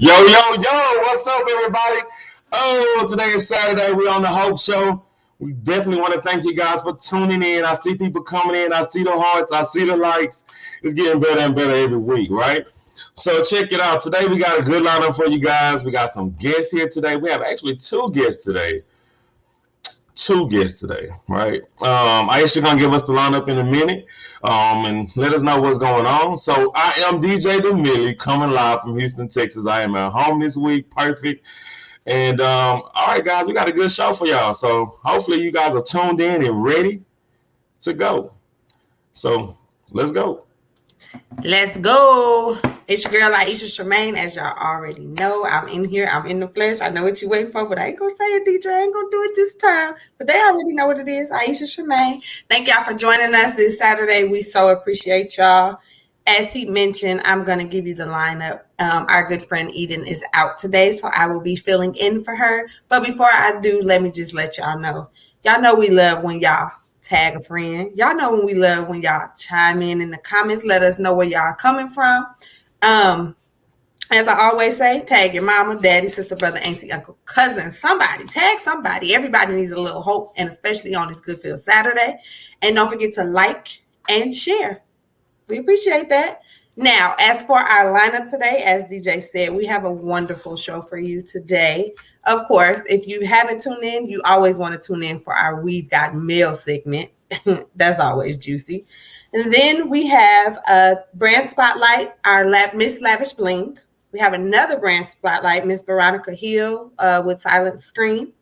Yo, yo, yo, what's up, everybody? Oh, today is Saturday. We're on the Hope Show. We definitely want to thank you guys for tuning in. I see people coming in. I see the hearts. I see the likes. It's getting better and better every week, right? So check it out. Today we got a good lineup for you guys. We got some guests here today. We have actually two guests today. Two guests today, right? Aisha gonna give us the lineup in a minute, and let us know what's going on. So I am DJ DeMillie coming live from Houston, Texas. I am at home this week, perfect. And all right, guys, we got a good show for y'all. So hopefully you guys are tuned in and ready to go. So let's go. Let's go. It's your girl Aisha Tremaine. As y'all already know, I'm in here. I'm in the flesh. I know what you're waiting for, but I ain't gonna say it, DJ. I ain't gonna do it this time. But they already know what it is. Aisha Tremaine. Thank y'all for joining us this Saturday. We so appreciate y'all. As he mentioned, I'm gonna give you the lineup. Our good friend Eden is out today, so I will be filling in for her. But before I do, let me just let y'all know. Y'all know we love when y'all tag a friend. Y'all know when we love when y'all chime in the comments. Let us know where y'all coming from. As I always say, tag your mama, daddy, sister, brother, auntie, uncle, cousin, somebody. Tag somebody. Everybody needs a little hope, and especially on this Good Feel Saturday. And don't forget to like and share. We appreciate that. Now, as for our lineup today, as DJ said, we have a wonderful show for you today. Of course, if you haven't tuned in, you always want to tune in for our We've Got Mail segment. That's always juicy. And then we have a brand spotlight, our Miss Lavish Bling. We have another brand spotlight, Miss Veronica Hill with Silent Scream.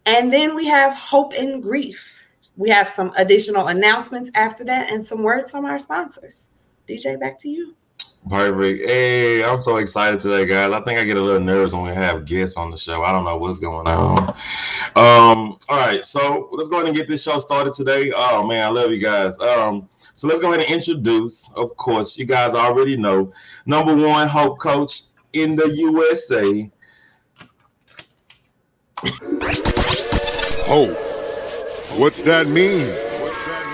And then we have Hope and Grief. We have some additional announcements after that and some words from our sponsors. DJ, back to you. Perfect. Hey, I'm so excited today, guys. I think I get a little nervous when we have guests on the show. I don't know what's going on. All right, so let's go ahead and get this show started today. Oh man, I love you guys. So let's go ahead and introduce, of course, you guys already know, number one Hope coach in the USA. Hope. What's that mean?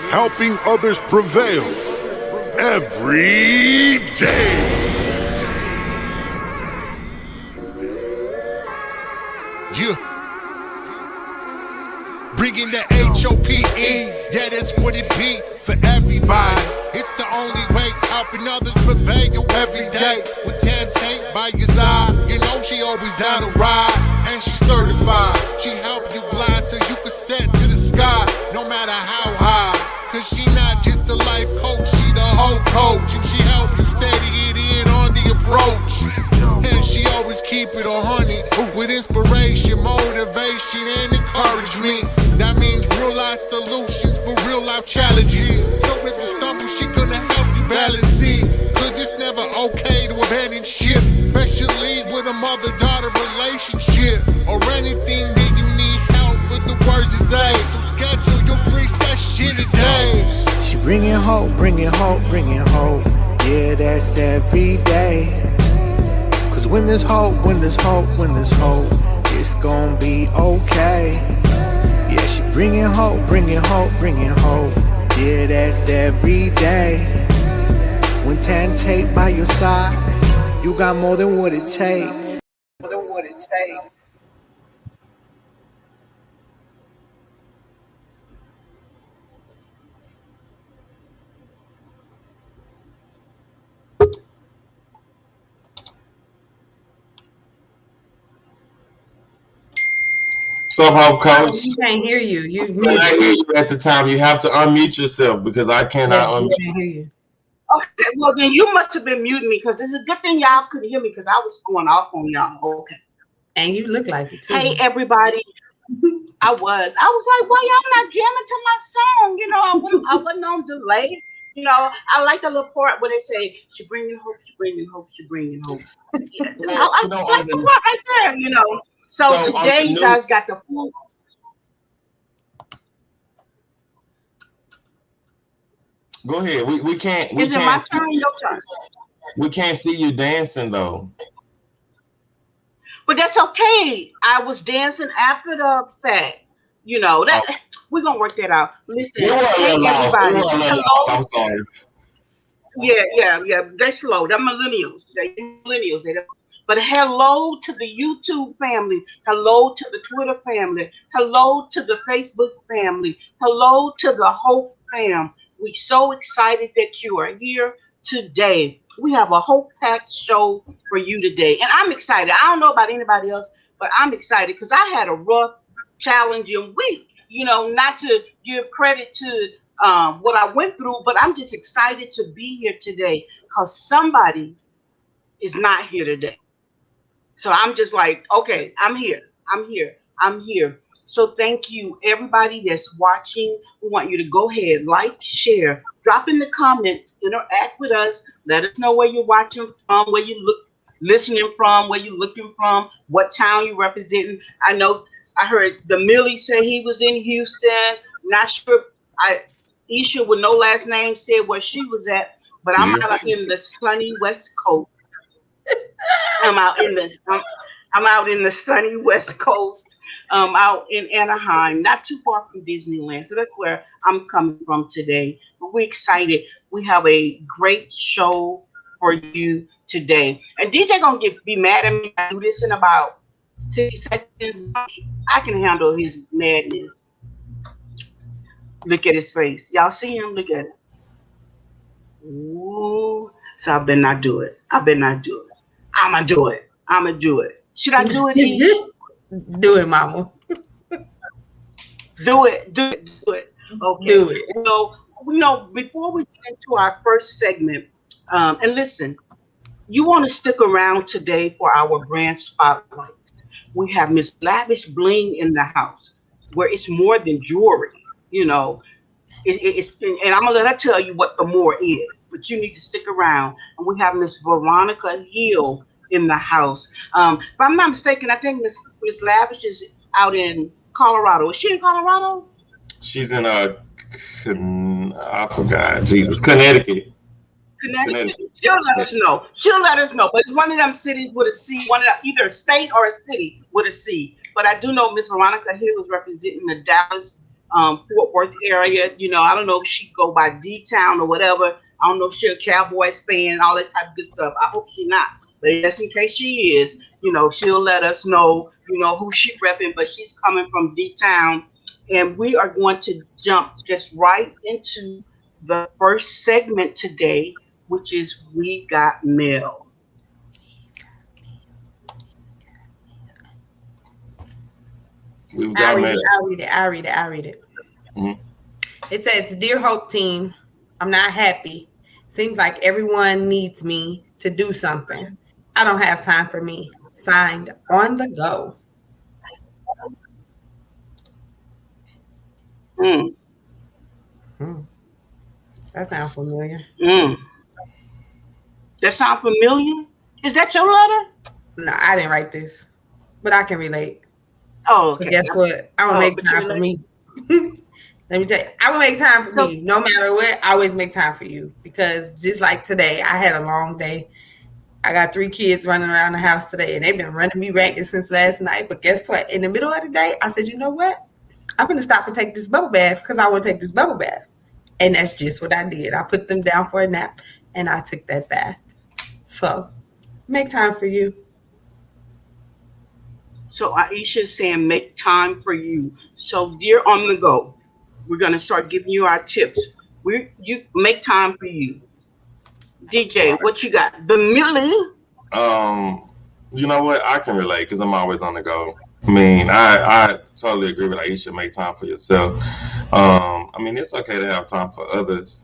Helping others prevail every day. Yeah. Bringing the HOPE, yeah, that's what it be for everybody. It's the only way, helping others prevail every day. With Jan Tate by your side, you know she always down to ride. And she's certified, she help you glide so you can set to the sky, no matter how high. Cause she not just a life coach, she the whole coach. And she help you steady it in on the approach. And she always keep it 100 with inspiration, motivation, and encouragement. That means real life solutions for real life challenges. So if you stumble, she gonna help you balance it. Cause it's never okay to abandon ship, especially with a mother-daughter relationship. Or anything that you need help with the words to say. So schedule your free session today. She bringing hope, bringing hope, bringing hope. Yeah, that's every day. Cause when there's hope, when there's hope, when there's hope, it's gonna be okay. Yeah, she bringing hope, bringing hope, bringing hope. Yeah, that's every day. When Tan Tate by your side, you got more than what it takes. More than what it takes. So, Hope coach. We can't hear you. I hear you at the time. You have to unmute yourself because I cannot unmute. Can't hear you. Okay, well then you must have been muting me because it's a good thing y'all couldn't hear me because I was going off on y'all. Okay. And you look like it too. Hey everybody. I was like, well, y'all not jamming to my song. You know, I wasn't on delay. You know, I like the little part where they say, she bring you hope, she bring you hope, she bring you hope. Yeah. I like the part right there, you know. So today you guys got the full. Go ahead. We can't. Is it my turn or your turn? We can't see you dancing though. But that's okay. I was dancing after the fact. You know that we're gonna work that out. Listen, hey everybody. Hello. I'm sorry. Yeah. They're slow. They're millennials. But hello to the YouTube family. Hello to the Twitter family. Hello to the Facebook family. Hello to the Hope fam. We're so excited that you are here today. We have a hope-packed show for you today. And I'm excited. I don't know about anybody else, but I'm excited because I had a rough, challenging week. You know, not to give credit to what I went through, but I'm just excited to be here today because somebody is not here today. So I'm just like, okay, I'm here. So thank you, everybody that's watching. We want you to go ahead, like, share, drop in the comments, interact with us. Let us know where you're watching from, where you listening from, where you're looking from, what town you're representing. I know I heard the Millie say he was in Houston. Not sure. Isha with no last name said where she was at, but I'm out in the sunny West Coast. I'm out in the sunny West Coast. Out in Anaheim, not too far from Disneyland. So that's where I'm coming from today. But we're excited. We have a great show for you today. And DJ gonna be mad at me. I do this in about 60 seconds. I can handle his madness. Look at his face. Y'all see him? Look at it. Ooh. So I better not do it. I'ma do it. Should I do it? Do it, mama. Do it. Okay. Do it. So, before we get into our first segment, and listen, you want to stick around today for our brand spotlight. We have Miss Lavish Bling in the house, where it's more than jewelry. It's and I'm gonna let her tell you what the more is, but you need to stick around. And we have Miss Veronica Hill in the house. If I'm not mistaken, I think Miss Lavish is out in Colorado. Is she in Colorado? She's in I forgot. Jesus, Connecticut. She'll let us know. But it's one of them cities with a C, either a state or a city with a C. But I do know Miss Veronica Hill is representing the Dallas, Fort Worth area. I don't know if she go by D-Town or whatever. I don't know if she's a Cowboys fan, all that type of good stuff. I hope she's not. But just in case she is, she'll let us know, who she repping, but she's coming from D-Town. And we are going to jump just right into the first segment today, which is We Got Mail. I read it. Mm-hmm. It says, Dear Hope Team, I'm not happy. Seems like everyone needs me to do something. I don't have time for me. Signed, On the Go. That sounds familiar. That sound familiar? Is that your letter? No, I didn't write this, but I can relate. Oh, okay. But guess what? I'm gonna make time for me. Let me tell you, I will make time for me. No matter what, I always make time for you. Because just like today, I had a long day. I got 3 kids running around the house today, and they've been running me ragged since last night. But guess what? In the middle of the day, I said, you know what? I'm going to stop and take this bubble bath because I want to take this bubble bath. And that's just what I did. I put them down for a nap, and I took that bath. So make time for you. So Aisha is saying make time for you. So dear On the Go, we're going to start giving you our tips. You make time for you. DJ, what you got? The Millie? You know what? I can relate because I'm always on the go. I mean, I totally agree with Aisha. Make time for yourself. I mean, it's okay to have time for others.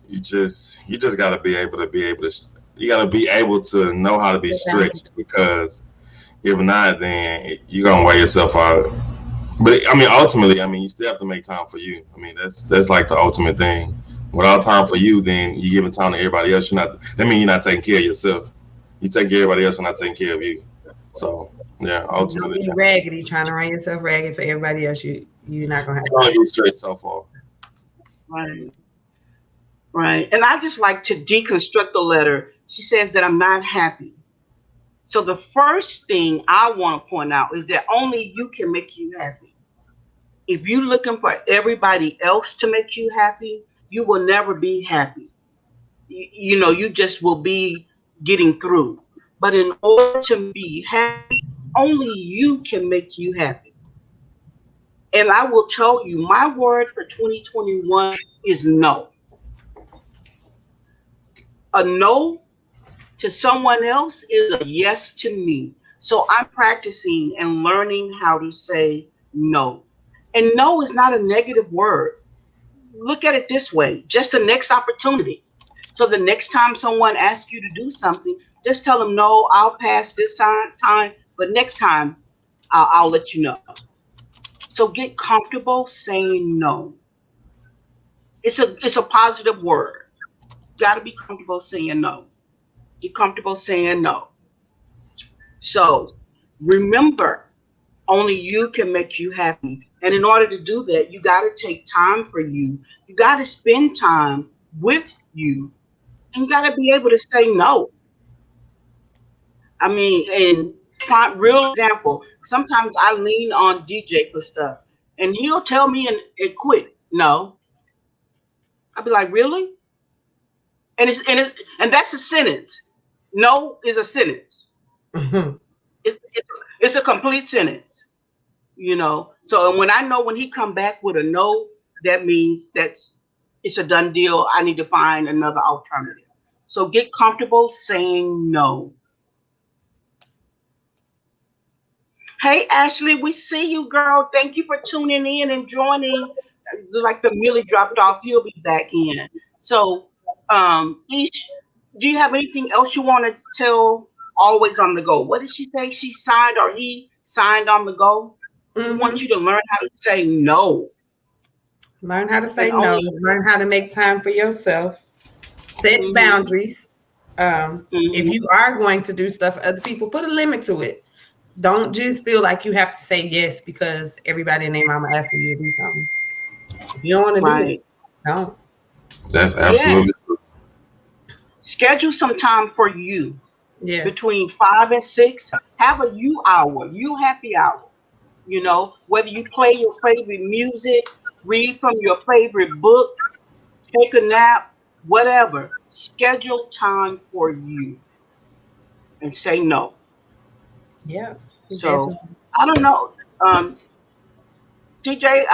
You just got to be able to know how to be strict, because if not, then you're gonna wear yourself out. But I mean, ultimately, you still have to make time for you. I mean, that's like the ultimate thing. Without time for you, then you're giving time to everybody else. You're not taking care of yourself. You take care of everybody else and not taking care of you. So yeah, ultimately, you're raggedy, trying to run yourself ragged for everybody else. You're not gonna have to. You straight so far. Right. And I just like to deconstruct the letter. She says that I'm not happy. So the first thing I want to point out is that only you can make you happy. If you're looking for everybody else to make you happy, you will never be happy. You just will be getting through. But in order to be happy, only you can make you happy. And I will tell you, my word for 2021 is no. A no to someone else is a yes to me. So I'm practicing and learning how to say no. And no is not a negative word. Look at it this way, just the next opportunity. So the next time someone asks you to do something, just tell them, no, I'll pass this time, but next time I'll let you know. So get comfortable saying no. It's a positive word. Got to be comfortable saying no. Get comfortable saying no. So remember, only you can make you happy. And in order to do that, you got to take time for you. You got to spend time with you. And you got to be able to say no. I mean, and real example, sometimes I lean on DJ for stuff. And he'll tell me and quit. No. I'll be like, really? And that's a sentence. No is a sentence. Mhm. It's a complete sentence. So when I know when he come back with a no, that means it's a done deal. I need to find another alternative. So get comfortable saying no. Hey Ashley, we see you, girl. Thank you for tuning in and joining. Like the Millie dropped off, he'll be back in. So Ish, do you have anything else you want to tell Always on the Go? What did she say? She signed or he signed on the go? We want you to learn how to say no. Learn how to say And no. only Learn how to make time for yourself. Set boundaries. If you are going to do stuff for other people, put a limit to it. Don't just feel like you have to say yes because everybody and their mama asking you to do something. If you don't want to do it, don't. That's absolutely true. Schedule some time for you. Yes. Between 5 and 6, have a you hour, you happy hour. Whether you play your favorite music, read from your favorite book, take a nap, whatever. Schedule time for you and say no. Yeah. So I don't know. TJ,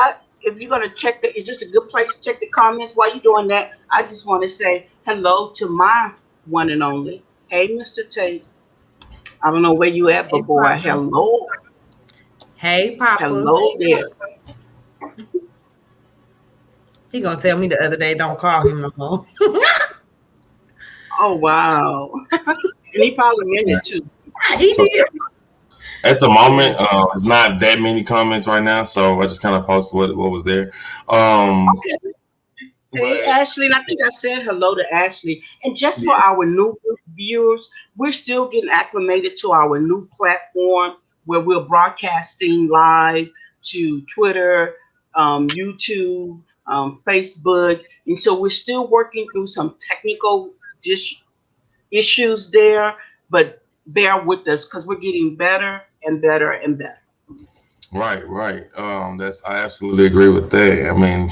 if you're gonna check it's just a good place to check the comments. While you're doing that, I just want to say hello to my one and only. Hey, Mr. Tate. I don't know where you at, but boy, hello. Hey, Papa. Hello there. He gonna tell me the other day, don't call him no more. Oh wow. And he probably meant it too. He did. At the moment, it's not that many comments right now, so I just kind of posted what was there. Okay. Hey, Ashley, and I think I said hello to Ashley. And just for our new viewers, we're still getting acclimated to our new platform where we're broadcasting live to Twitter, YouTube, Facebook. And so we're still working through some technical issues there, but bear with us because we're getting better and better and better. Right. I absolutely agree with that. I mean,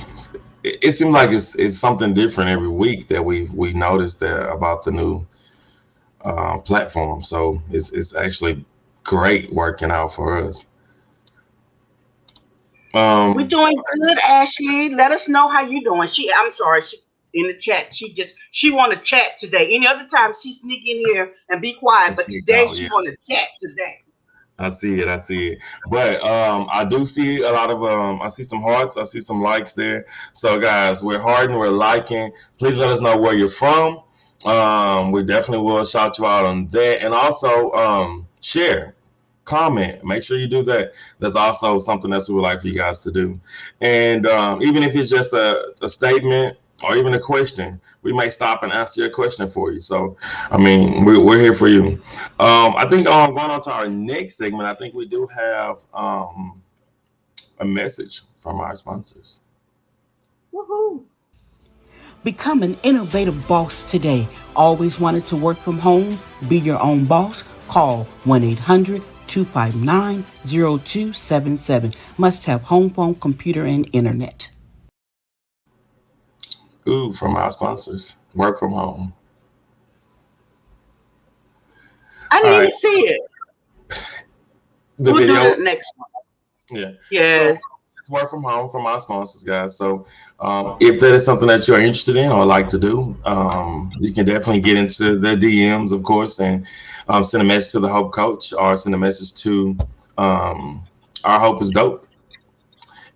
it seems like it's something different every week that we noticed that about the new platform. So it's actually great working out for us. We're doing good, Ashley. Let us know how you doing. I'm sorry, she in the chat. She want to chat today. Any other time she sneak in here and be quiet, but today she want to chat today. I see it. But I do see a lot of I see some hearts, I see some likes there. So guys, we're hearting, we're liking. Please let us know where you're from. We definitely will shout you out on that. And also share, comment. Make sure you do that. That's also something else we would like for you guys to do. And even if it's just a statement or even a question, we may stop and answer your question for you. So, I mean, we're here for you. I think going on to our next segment, I think we do have a message from our sponsors. Woohoo! Become an innovative boss today. Always wanted to work from home? Be your own boss? Call 1-800-259-0277. Must have home phone, computer, and internet. From our sponsors. Work from home. I All didn't right, see it. the We'll do video. the next one. Yeah. So Yes. it's work from home from our sponsors, guys. So if that is something that you're interested in or like to do, you can definitely get into the DMs, of course, and send a message to the Hope Coach or send a message to Our Hope is Dope,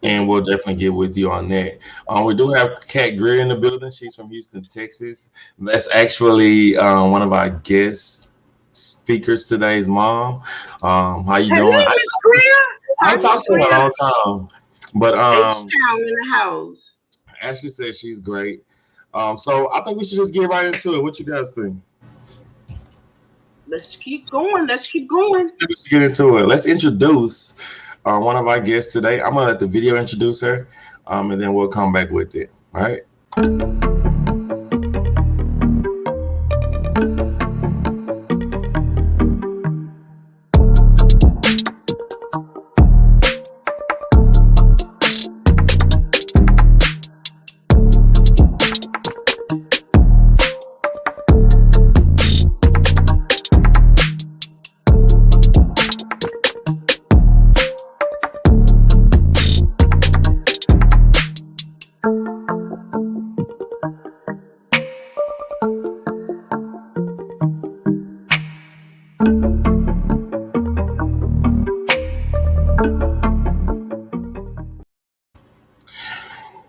and we'll definitely get with you on that. We do have Kat Greer in the building. She's from Houston, Texas. That's actually one of our guest speakers today's mom. How you Hello, doing? Miss Greer. I Hi, ain't Miss talked to her in Greer. a long time, but H-Town in the house. Ashley said she's great. So I think we should just get right into it. What you guys think? Let's keep going. Let's keep going. We should get into it. Let's introduce one of our guests today. I'm gonna let the video introduce her, and then we'll come back with it. All right.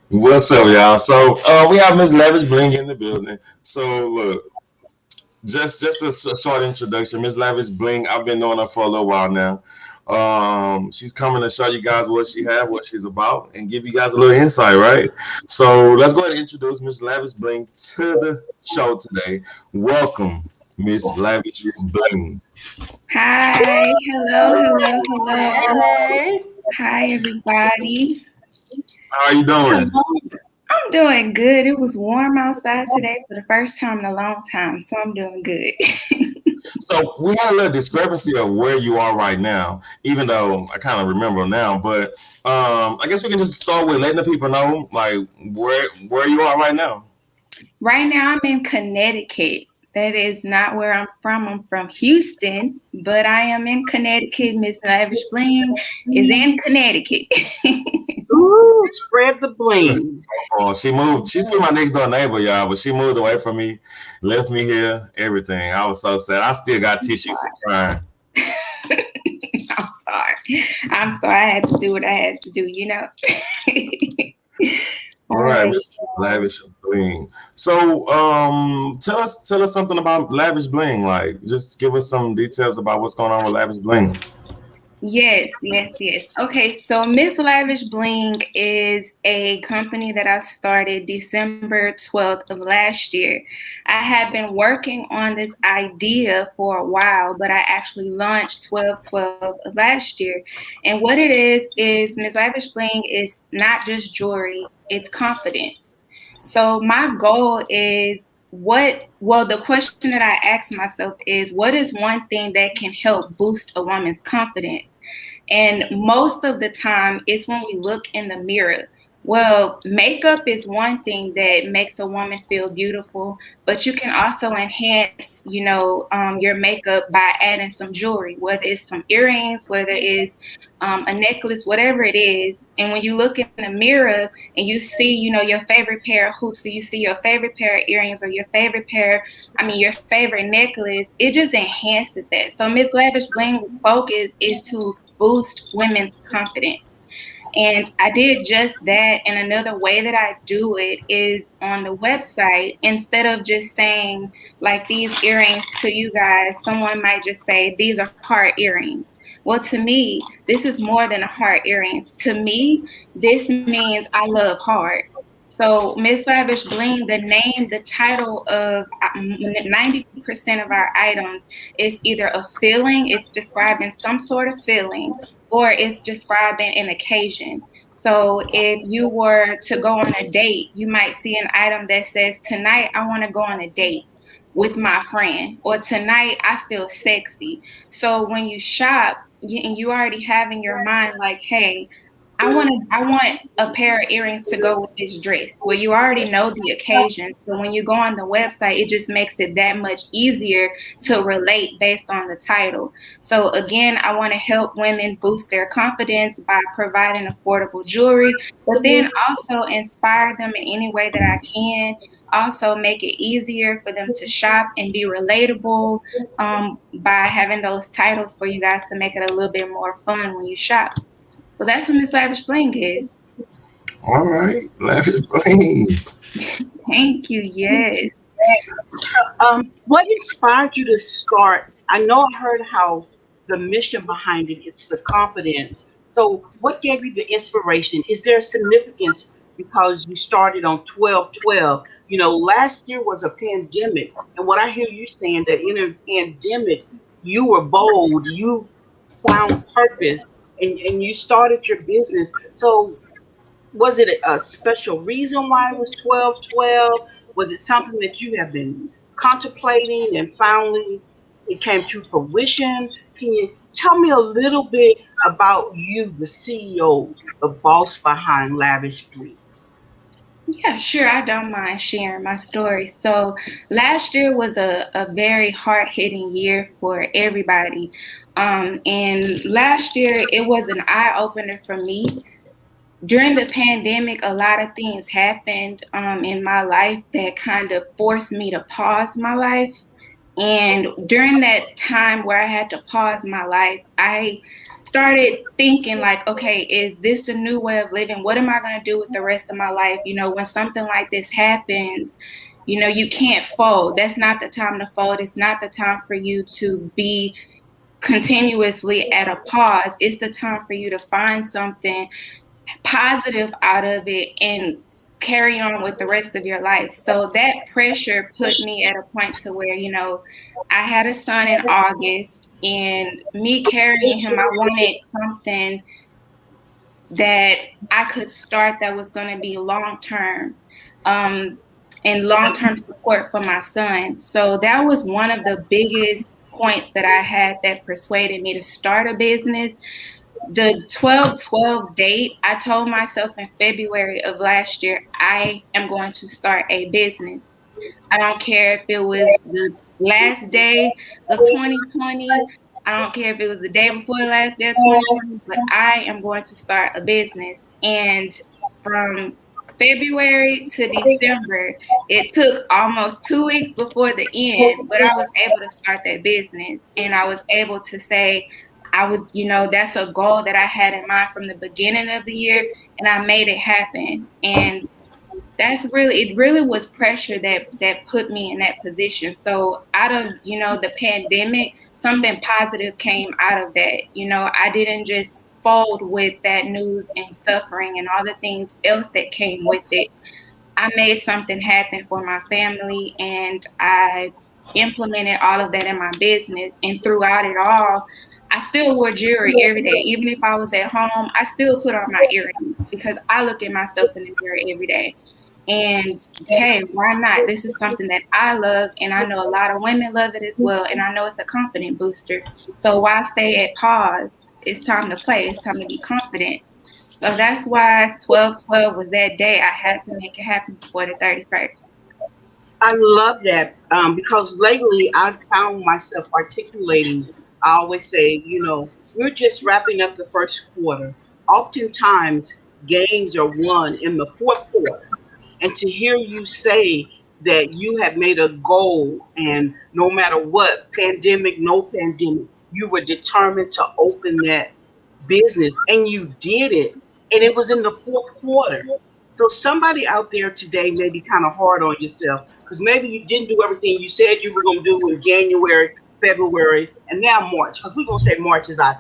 What's up, y'all? So we have Miss Lavish Bling in the building. So look, just a short introduction. Miss Lavish Bling, I've been knowing her for a little while now. She's coming to show you guys what she have, what she's about, and give you guys a little insight, right? So let's go ahead and introduce Miss Lavish Bling to the show today. Welcome, Miss Lavish Bling. Hi, hello. Hey. Hi, everybody. How are you doing? I'm doing good. It was warm outside today for the first time in a long time, so I'm doing good. So we had a little discrepancy of where you are right now, even though I kind of remember now. But I guess we can just start with letting the people know, like where you are right now. Right now, I'm in Connecticut. That is not where I'm from. I'm from Houston, but I am in Connecticut. Miss Lavish Bling is in Connecticut. Ooh, spread the bling. She moved. She's my next door neighbor, y'all, but she moved away from me, left me here, everything. I was so sad. I still got tissues from crying. I'm sorry. I had to do what I had to do, you know. All right, Mr. Lavish Bling. So, tell us something about Lavish Bling. Like, just give us some details about what's going on with Lavish Bling. Yes. Okay, so Miss Lavish Bling is a company that I started December 12th of last year. I had been working on this idea for a while, but I actually launched 12/12 of last year. And what it is Miss Lavish Bling is not just jewelry, it's confidence. So my goal is the question that I ask myself is, what is one thing that can help boost a woman's confidence? And most of the time, it's when we look in the mirror. Well, makeup is one thing that makes a woman feel beautiful, but you can also enhance, your makeup by adding some jewelry, whether it's some earrings, whether it's a necklace, whatever it is. And when you look in the mirror and you see, your favorite pair of hoops, or you see your favorite pair of earrings, or your favorite necklace, it just enhances that. So Miss Lavish Bling focus is to boost women's confidence. And I did just that. And another way that I do it is on the website. Instead of just saying like these earrings to you guys, someone might just say these are heart earrings. Well, to me, this is more than a heart earrings. To me, this means I love heart. So Miss Lavish Bling, the title of 90% of our items is either a feeling, it's describing some sort of feeling, or it's describing an occasion. So if you were to go on a date, you might see an item that says, tonight I want to go on a date with my friend, or tonight I feel sexy. So when you shop, and you already have in your mind like, hey, I want a pair of earrings to go with this dress. Well, you already know the occasion. So when you go on the website, it just makes it that much easier to relate based on the title. So again, I want to help women boost their confidence by providing affordable jewelry, but then also inspire them in any way that I can. Also make it easier for them to shop and be relatable by having those titles for you guys to make it a little bit more fun when you shop. So that's what Miss Lavish Bling is. All right, Lavish Bling. Thank you. Yes. What inspired you to start? I know I heard how the mission behind it's the confidence. So what gave you the inspiration? Is there significance because you started on 12/12? You know, last year was a pandemic. And what I hear you saying that in a pandemic, you were bold, you found purpose, and you started your business. So was it a special reason why it was 12/12? Was it something that you have been contemplating and finally it came to fruition? Can you tell me a little bit about you, the CEO, the boss behind Lavish Bling? Yeah, sure. I don't mind sharing my story. So last year was a very hard-hitting year for everybody. And last year, it was an eye-opener for me. During the pandemic, a lot of things happened in my life that kind of forced me to pause my life. And during that time where I had to pause my life, I started thinking like, okay, is this the new way of living? What am I going to do with the rest of my life? You know, when something like this happens, you know, you can't fold. That's not the time to fold. It's not the time for you to be continuously at a pause. It's the time for you to find something positive out of it and carry on with the rest of your life. So that pressure put me at a point to where, you know, I had a son in August, and me carrying him, I wanted something that I could start that was going to be long-term and long-term support for my son. So that was one of the biggest points that I had that persuaded me to start a business. The 12/12 date, I told myself in February of last year, I am going to start a business. I don't care if it was the last day of 2020. I don't care if it was the day before the last day of 2020, but I am going to start a business. And from February to December, it took almost 2 weeks before the end, but I was able to start that business. And I was able to say, you know, that's a goal that I had in mind from the beginning of the year, and I made it happen. And it really was pressure that put me in that position. So out of, you know, the pandemic, something positive came out of that. You know, I didn't just fold with that news and suffering and all the things else that came with it. I made something happen for my family, and I implemented all of that in my business. And throughout it all, I still wore jewelry every day. Even if I was at home, I still put on my earrings because I look at myself in the mirror every day. And hey, why not? This is something that I love, and I know a lot of women love it as well. And I know it's a confidence booster. So why stay at pause? It's time to play. It's time to be confident. So that's why 12/12 was that day. I had to make it happen before the 31st. I love that because lately I've found myself articulating. I always say, you know, we're just wrapping up the first quarter. Oftentimes, games are won in the fourth quarter. And to hear you say that you have made a goal, and no matter what, pandemic, no pandemic, you were determined to open that business, and you did it, and it was in the fourth quarter. So somebody out there today may be kind of hard on yourself because maybe you didn't do everything you said you were going to do in January, February, and now March, because we're going to say March is out.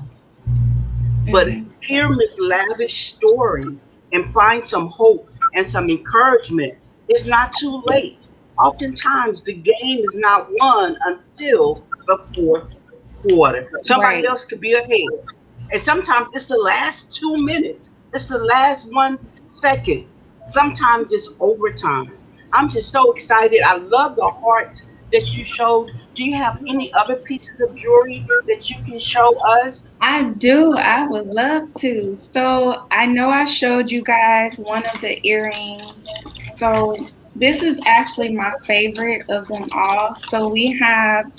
But hear Miss Lavish story and find some hope and some encouragement. It's not too late. Oftentimes, the game is not won until the fourth quarter. Somebody else could be ahead. And sometimes it's the last 2 minutes. It's the last 1 second. Sometimes it's overtime. I'm just so excited. I love the heart that you showed. Do you have any other pieces of jewelry that you can show us? I do. I would love to. So I know I showed you guys one of the earrings. So this is actually my favorite of them all. So we have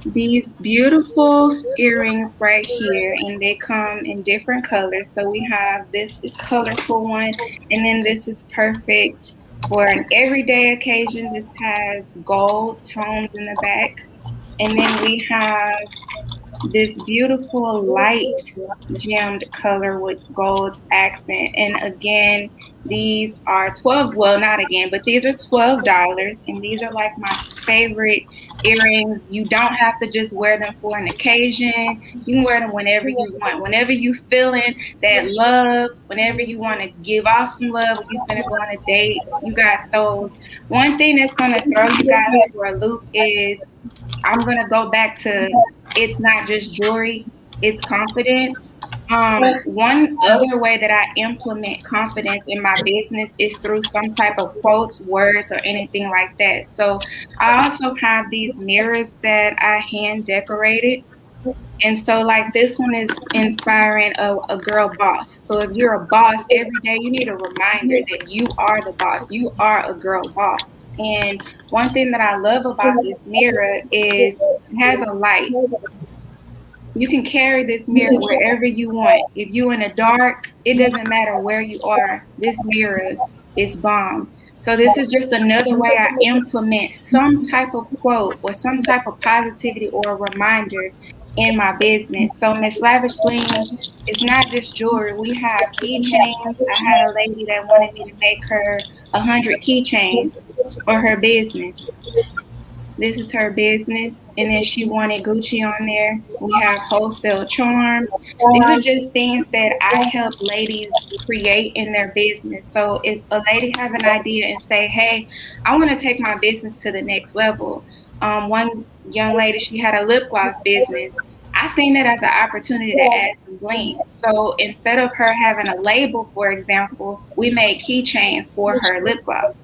these beautiful earrings right here, and they come in different colors. So we have this colorful one, and then this is perfect for an everyday occasion. This has gold tones in the back. And then we have this beautiful light gemmed color with gold accent. And again, these are 12, well, not again, but these are $12. And these are like my favorite earrings. You don't have to just wear them for an occasion. You can wear them whenever you want. Whenever you feeling that love, whenever you want to give off some love, when you finna go on a date, you got those. One thing that's gonna throw you guys for a loop is I'm gonna go back to it's not just jewelry, it's confidence. One other way that I implement confidence in my business is through some type of quotes, words, or anything like that. So I also have these mirrors that I hand decorated. And so like this one is inspiring a girl boss. So if you're a boss, every day you need a reminder that you are the boss. You are a girl boss. And one thing that I love about this mirror is it has a light. You can carry this mirror wherever you want. If you're in the dark, it doesn't matter where you are. This mirror is bomb. So this is just another way I implement some type of quote or some type of positivity or a reminder in my business. So Miss Lavish Bling, it's not just jewelry. We have keychains. I had a lady that wanted me to make her 100 keychains for her business. This is her business. And then she wanted Gucci on there. We have wholesale charms. These are just things that I help ladies create in their business. So if a lady have an idea and say, hey, I want to take my business to the next level. One young lady, she had a lip gloss business. I seen it as an opportunity to add some bling. So instead of her having a label, for example, we made keychains for her lip gloss.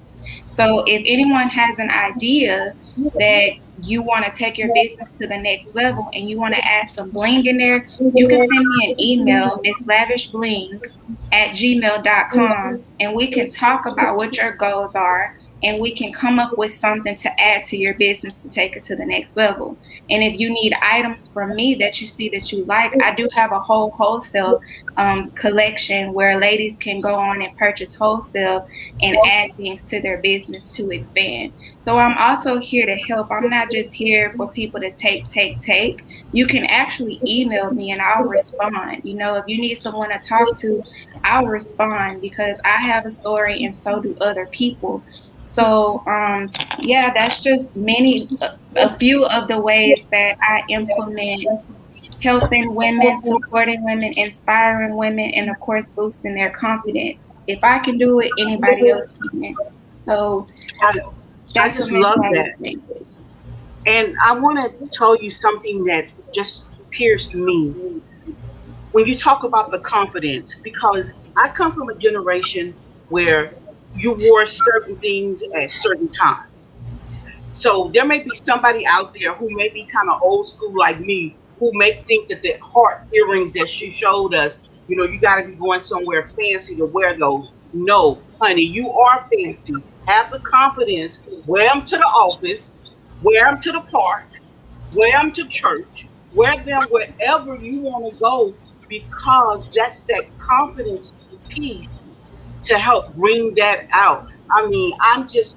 So if anyone has an idea that you want to take your business to the next level and you want to add some bling in there, you can send me an email, misslavishbling@gmail.com, and we can talk about what your goals are and we can come up with something to add to your business to take it to the next level. And if you need items from me that you see that you like, I do have a whole wholesale collection where ladies can go on and purchase wholesale and add things to their business to expand. So I'm also here to help. I'm not just here for people to take. You can actually email me and I'll respond. You know, if you need someone to talk to, I'll respond because I have a story and so do other people. So yeah, that's just a few of the ways that I implement helping women, supporting women, inspiring women, and of course boosting their confidence. If I can do it, anybody else can. So I just love that. And I want to tell you something that just pierced me when you talk about the confidence, because I come from a generation where you wore certain things at certain times. So there may be somebody out there who may be kind of old school like me, who may think that the heart earrings that she showed us, you know, you got to be going somewhere fancy to wear those. No, honey, you are fancy. Have the confidence. Wear them to the office, wear them to the park, wear them to church, wear them wherever you want to go, because that's that confidence piece to help bring that out. I mean, I'm just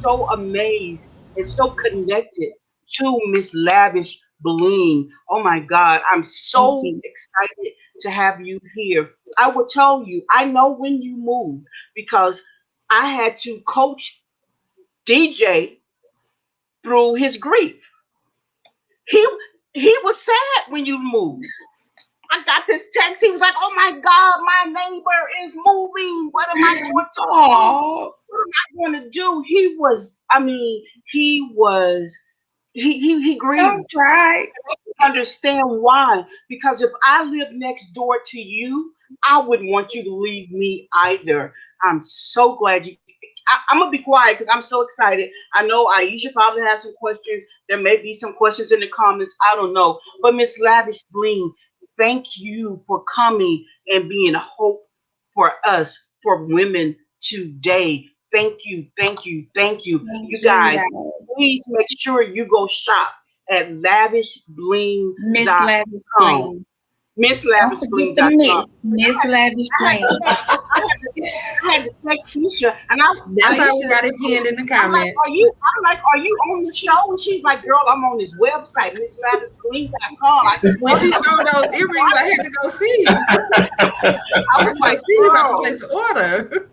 so amazed and so connected to Miss Lavish Bling. Oh my God, I'm so excited to have you here. I will tell you, I know when you moved because I had to coach DJ through his grief. He he was sad when you moved. I got this text. He was like, "Oh my God, my neighbor is moving. What am I going to do? What am I going to do?" He was. I mean, he was. He grieved. Don't cry. I understand why. Because if I lived next door to you, I wouldn't want you to leave me either. I'm so glad you. I'm gonna be quiet because I'm so excited. I know Aisha probably has some questions. There may be some questions in the comments. I don't know. But Miss Lavish Bling, thank you for coming and being a hope for us, for women today. Thank you, thank you, thank you. You guys, please make sure you go shop at lavishbling.com. Miss Lavish Bling. MissLavishBling.com. Miss Lavish Bling. I had to text Keisha, and That's how we got it pinned in the I'm like, comments. are you on the show? And she's like, girl, I'm on this website, MissLavishBling.com. When she showed those earrings, I had to go see. I was like, see, you got to girl. place the order.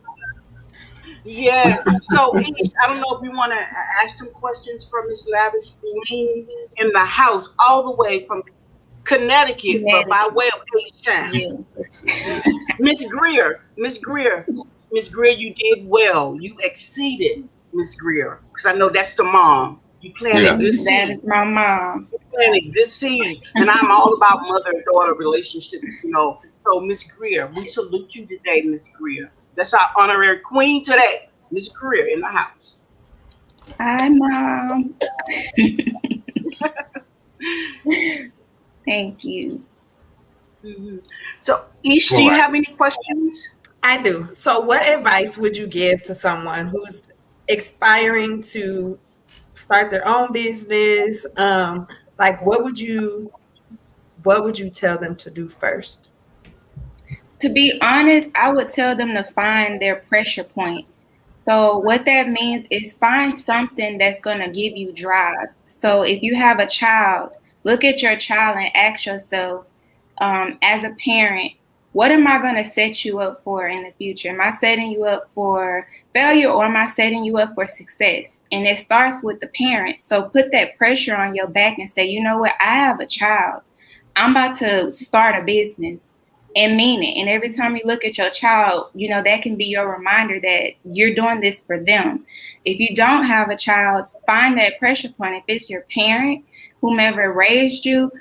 Yeah. So I don't know if you want to ask some questions for Miss Lavish Bling in the house, all the way from Connecticut, but by way of H-Town. Miss Greer, you did well. You exceeded, Miss Greer, because I know that's the mom. You planted good seeds. That is my mom. You planted good seeds, and I'm all about mother and daughter relationships, you know. So, Miss Greer, we salute you today, Miss Greer. That's our honorary queen today, Miss Greer in the house. Hi, Mom. Thank you. Mm-hmm. So, Ish, do you have any questions? I do. So what advice would you give to someone who's aspiring to start their own business? Like what would you tell them to do first? To be honest, I would tell them to find their pressure point. So what that means is find something that's going to give you drive. So if you have a child, look at your child and ask yourself, as a parent, what am I going to set you up for in the future? Am I setting you up for failure or am I setting you up for success? And it starts with the parents. So put that pressure on your back and say, you know what? I have a child. I'm about to start a business and mean it. And every time you look at your child, you know, that can be your reminder that you're doing this for them. If you don't have a child, find that pressure point. If it's your parent, whomever raised you,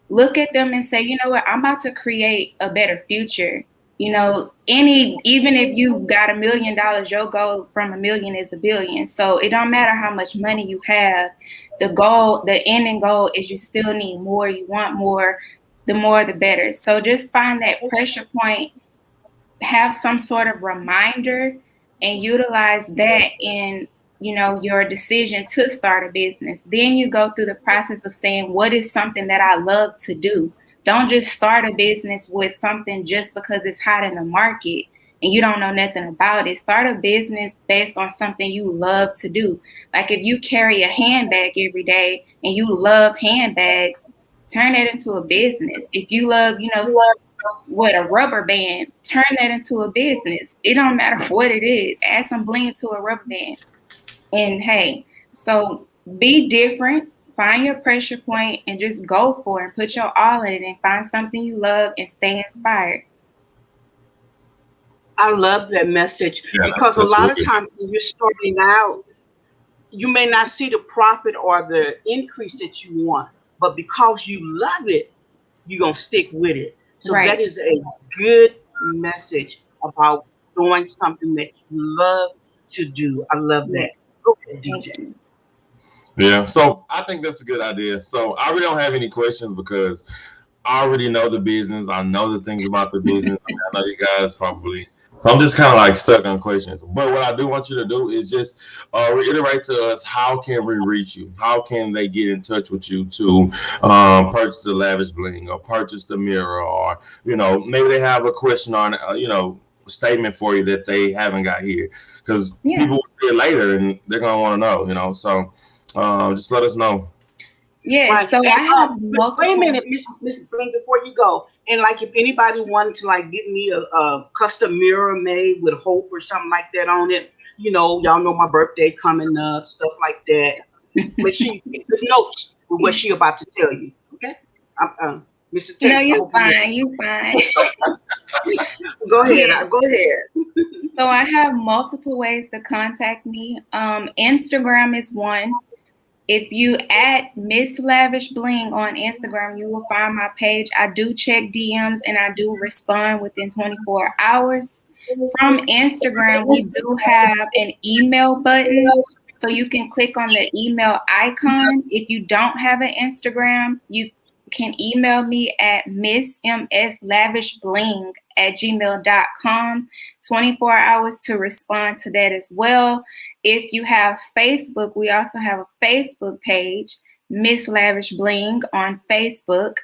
look at them and say, you know what, I'm about to create a better future. You know, even if you got $1 million, your goal from $1 million is $1 billion. So it don't matter how much money you have. The goal, the ending goal is you still need more. You want more. The more, the better. So just find that pressure point, have some sort of reminder, and utilize that in, you know, your decision to start a business. Then you go through the process of saying, what is something that I love to do? Don't just start a business with something just because it's hot in the market and you don't know nothing about it. Start a business based on something you love to do. Like if you carry a handbag every day and you love handbags, turn that into a business. If you love, you know, a rubber band, turn that into a business. It don't matter what it is. Add some bling to a rubber band. And hey, so be different, find your pressure point and just go for it and put your all in it and find something you love and stay inspired. I love that message because a lot of times when you're starting out, you may not see the profit or the increase that you want, but because you love it, you're going to stick with it. So that is a good message about doing something that you love to do. I love that. Okay, DJ. Yeah, so I think that's a good idea. So I really don't have any questions because I already know the business. I know the things about the business. I know you guys probably. So I'm just kind of like stuck on questions. But what I do want you to do is just reiterate to us, how can we reach you? How can they get in touch with you to purchase the Lavish Bling or purchase the mirror, or, you know, maybe they have a question on, you know, statement for you that they haven't got here, because people will see it later and they're going to want to know, you know. So just let us know. Yeah, so I have multiple. Wait a minute, Miss Bling, before you go, and like if anybody wanted to like get me a custom mirror made with hope or something like that on it, you know, y'all know my birthday coming up, stuff like that. But she get the notes with what she about to tell you. Okay, Mr. Tate, no, you're fine. You're fine. Go ahead. Go ahead. So I have multiple ways to contact me. Instagram is one. If you add Miss Lavish Bling on Instagram, you will find my page. I do check DMs and I do respond within 24 hours. From Instagram, we do have an email button, so you can click on the email icon. If you don't have an Instagram, you can email me at misslavishbling@gmail.com. 24 hours to respond to that as well. If you have Facebook, we also have a Facebook page, Miss Lavish Bling on Facebook.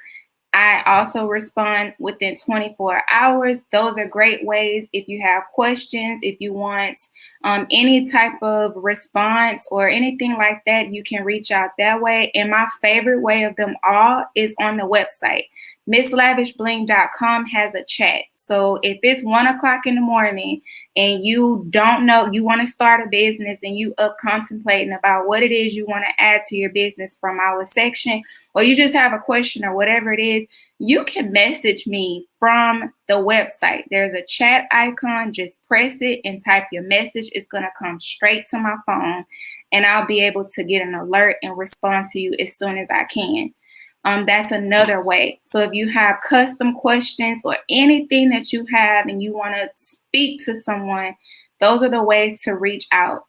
I also respond within 24 hours. Those are great ways if you have questions, if you want any type of response or anything like that, you can reach out that way. And my favorite way of them all is on the website. MissLavishBling.com has a chat. So if it's 1 o'clock in the morning and you don't know, you want to start a business and you up contemplating about what it is you want to add to your business from our section, or you just have a question or whatever it is, you can message me from the website. There's a chat icon. Just press it and type your message. It's going to come straight to my phone, and I'll be able to get an alert and respond to you as soon as I can. That's another way. So if you have custom questions or anything that you have and you want to speak to someone, those are the ways to reach out.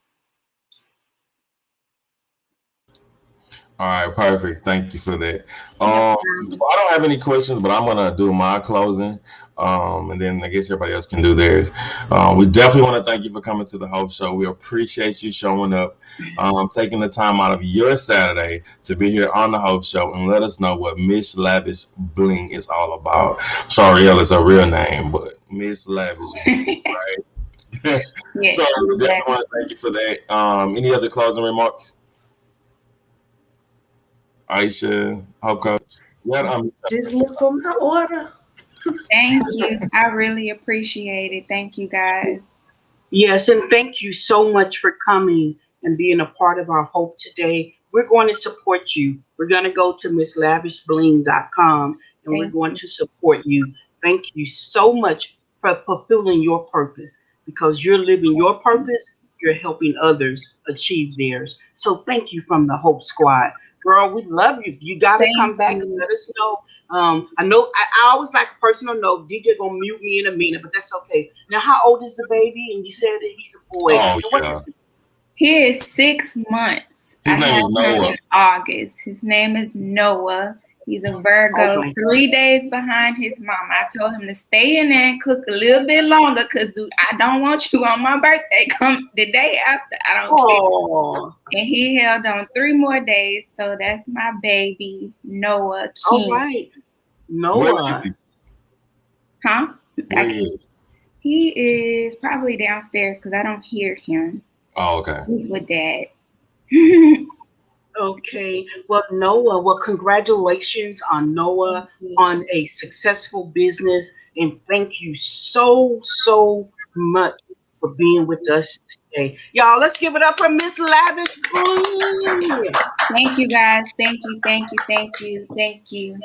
All right, perfect. Thank you for that. I don't have any questions, but I'm gonna do my closing, and then I guess everybody else can do theirs. We definitely want to thank you for coming to the Hope Show. We appreciate you showing up, taking the time out of your Saturday to be here on the Hope Show and let us know what Miss Lavish Bling is all about. Shariel is her real name, but Miss Lavish, right? Yes, So we definitely want to thank you for that. Any other closing remarks? Aisha, Hope Coach. Just look for my order. Thank you. I really appreciate it. Thank you, guys. Yes, and thank you so much for coming and being a part of our Hope today. We're going to support you. We're going to go to MissLavishBling.com and we're going to support you. Thank you so much for fulfilling your purpose, because you're living your purpose. You're helping others achieve theirs. So thank you from the Hope Squad. Girl, we love you. You got to come back and let us know. I know I always like a personal note. DJ gonna mute me in a minute, but that's okay. Now, how old is the baby? And you said that he's a boy. Oh, What's He is 6 months. His name is Noah. In August. His name is Noah. He's a Virgo, 3 days behind his mom. I told him to stay in there and cook a little bit longer, because I don't want you on my birthday. Come the day after. I don't care. And he held on 3 more days. So that's my baby, Noah King. All right. Noah. Huh? Where is he is probably downstairs because I don't hear him. Oh, okay. He's with Dad. Okay. Well, Noah, congratulations on Noah on a successful business. And thank you so much for being with us today. Y'all, let's give it up for Miss Lavish Bling. Thank you, guys. Thank you.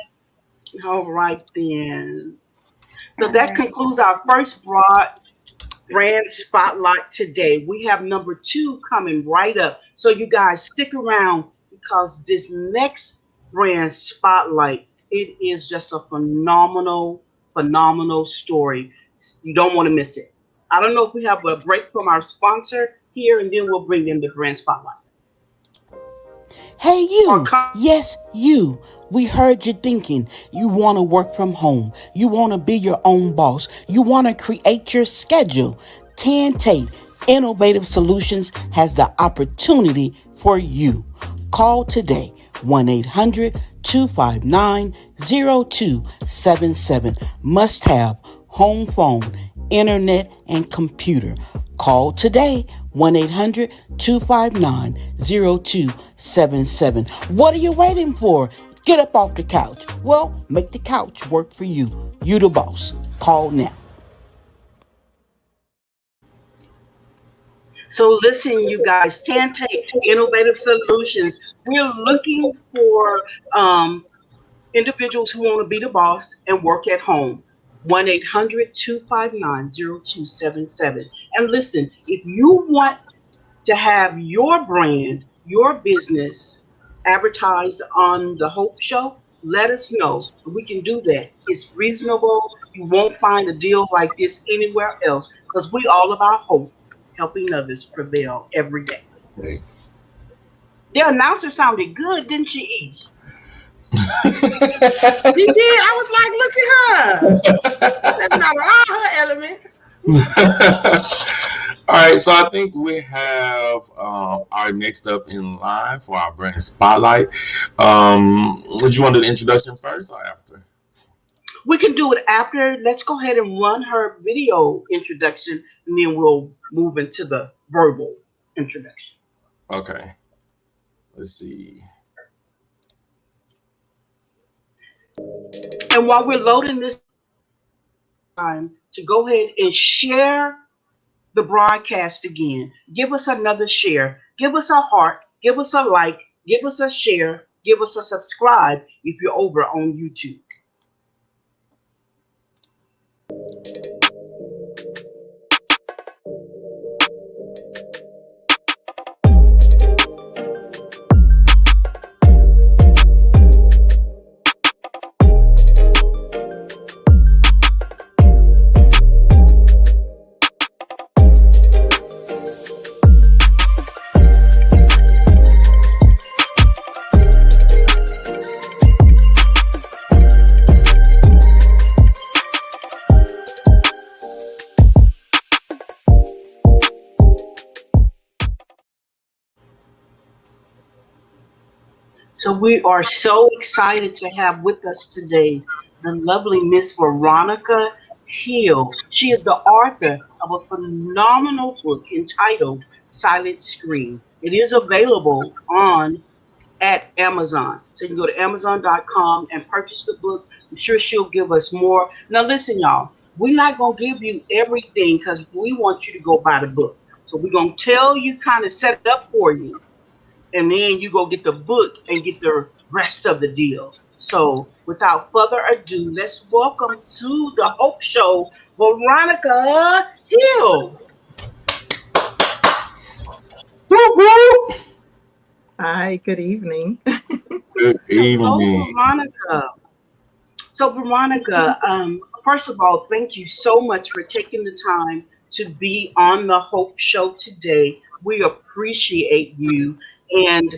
All right, then. So that concludes our first brand spotlight today. We have number 2 coming right up. So you guys stick around, because this next brand spotlight, it is just a phenomenal story. You don't want to miss it. I don't know if we have a break from our sponsor here, and then we'll bring in the brand spotlight. Hey, you. Yes, you. We heard you thinking you want to work from home. You want to be your own boss. You want to create your schedule. Tan Tate Innovative Solutions has the opportunity for you. Call today, 1-800-259-0277. Must have home phone, internet, and computer. Call today, 1-800-259-0277. What are you waiting for? Get up off the couch. Well, make the couch work for you. You the boss. Call now. So listen, you guys, Tan Tate Innovative Solutions. We're looking for individuals who want to be the boss and work at home. 1-800-259-0277. And listen, if you want to have your brand, your business advertised on the Hope Show, let us know. We can do that. It's reasonable. You won't find a deal like this anywhere else because we all about hope, helping others prevail every day. Hey. The announcer sounded good, didn't she, E? She did. I was like, look at her. That's not all her elements. All right, so I think we have our next up in line for our brand spotlight. Would you want to do the introduction first or after? We can do it after. Let's go ahead and run her video introduction, and then we'll move into the verbal introduction. Okay. Let's see. And while we're loading this time to go ahead and share the broadcast again, give us another share, give us a heart, give us a like, give us a share, give us a subscribe if you're over on YouTube. So we are so excited to have with us today the lovely Miss Veronica Hill. She is the author of a phenomenal book entitled Silent Scream. It is available at Amazon. So you can go to Amazon.com and purchase the book. I'm sure she'll give us more. Now listen, y'all, we're not going to give you everything because we want you to go buy the book. So we're going to tell you, kind of set it up for you. And then you go get the book and get the rest of the deal. So without further ado, let's welcome to the Hope Show, Veronica Hill. Whoop, whoop. Hi, good evening. Good Hello, evening. Veronica. So Veronica, first of all, thank you so much for taking the time to be on the Hope Show today. We appreciate you. And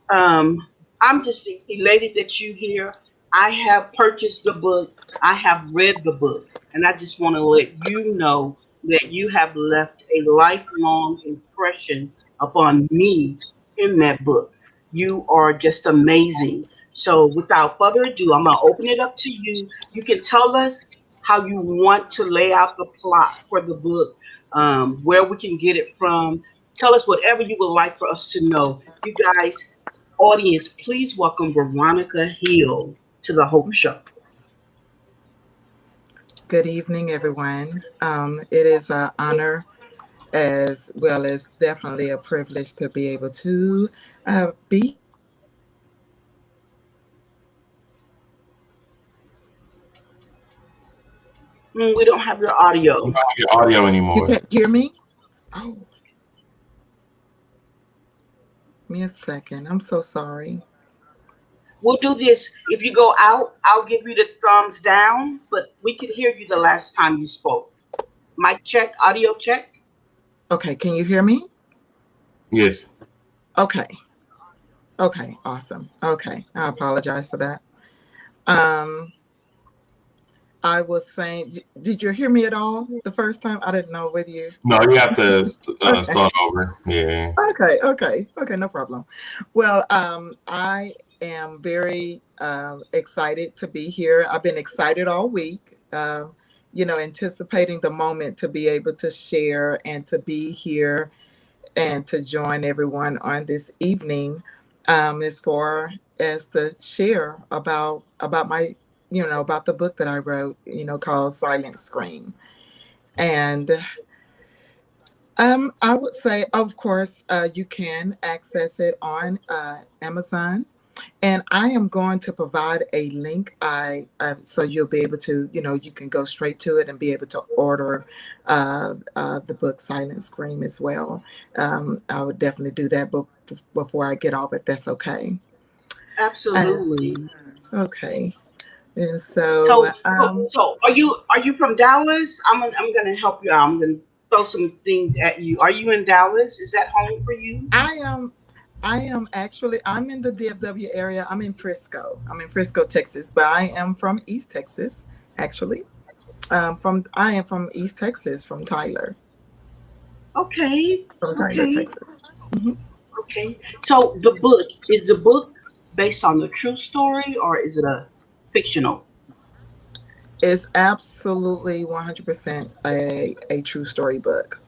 I'm just elated that you're here. I have purchased the book. I have read the book. And I just want to let you know that you have left a lifelong impression upon me in that book. You are just amazing. So without further ado, I'm going to open it up to you. You can tell us how you want to lay out the plot for the book, where we can get it from. Tell us whatever you would like for us to know. You guys, audience, please welcome Veronica Hill to the Hope Show. Good evening, everyone. It is an honor as well as definitely a privilege to be able to be. We don't have your audio. You don't have your audio anymore. You can't hear me? Oh. Give me a second. I'm so sorry. We'll do this. If you go out, I'll give you the thumbs down, but we could hear you the last time you spoke. Mic check, audio check. Okay, can you hear me? Yes. Okay. Okay, awesome. Okay, I apologize for that. I was saying, did you hear me at all the first time? I didn't know whether you... No, you have to start over. Yeah. Okay, no problem. Well, I am very excited to be here. I've been excited all week, anticipating the moment to be able to share and to be here and to join everyone on this evening as far as to share about my about the book that I wrote, called Silent Scream. And I would say, of course, you can access it on Amazon. And I am going to provide a link so you'll be able to, you can go straight to it and be able to order the book Silent Scream as well. I would definitely do that before I get off, if that's okay. Absolutely. Okay. And so, So are you from Dallas? I'm gonna help you out. I'm gonna throw some things at you. Are you in Dallas? Is that home for you? I am actually, I'm in the DFW area. I'm in Frisco. I'm in Frisco, Texas, but I am from East Texas, actually. I am from East Texas, from Tyler. Okay. From Tyler, Okay. Texas. Mhm. Okay. So the book based on a true story or is it a fictional? It's absolutely 100% a true story book.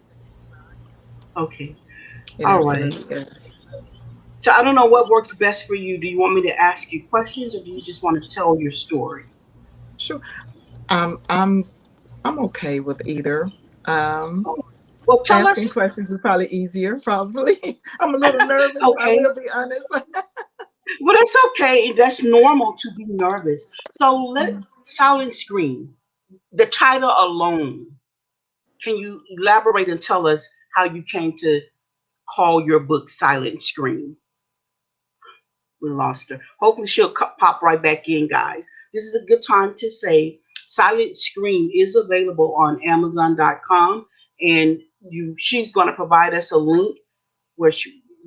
Okay. It All right. absolutely is. So I don't know what works best for you. Do you want me to ask you questions or do you just want to tell your story? Sure. I'm okay with either. Um, Well, tell Asking us. questions is probably easier, probably. I'm a little nervous, I Okay. will be honest. Well, that's okay. That's normal to be nervous. So let Silent Scream, the title alone, can you elaborate and tell us how you came to call your book Silent Scream? We lost her. Hopefully she'll pop right back in, guys. This is a good time to say Silent Scream is available on Amazon.com, and she's going to provide us a link where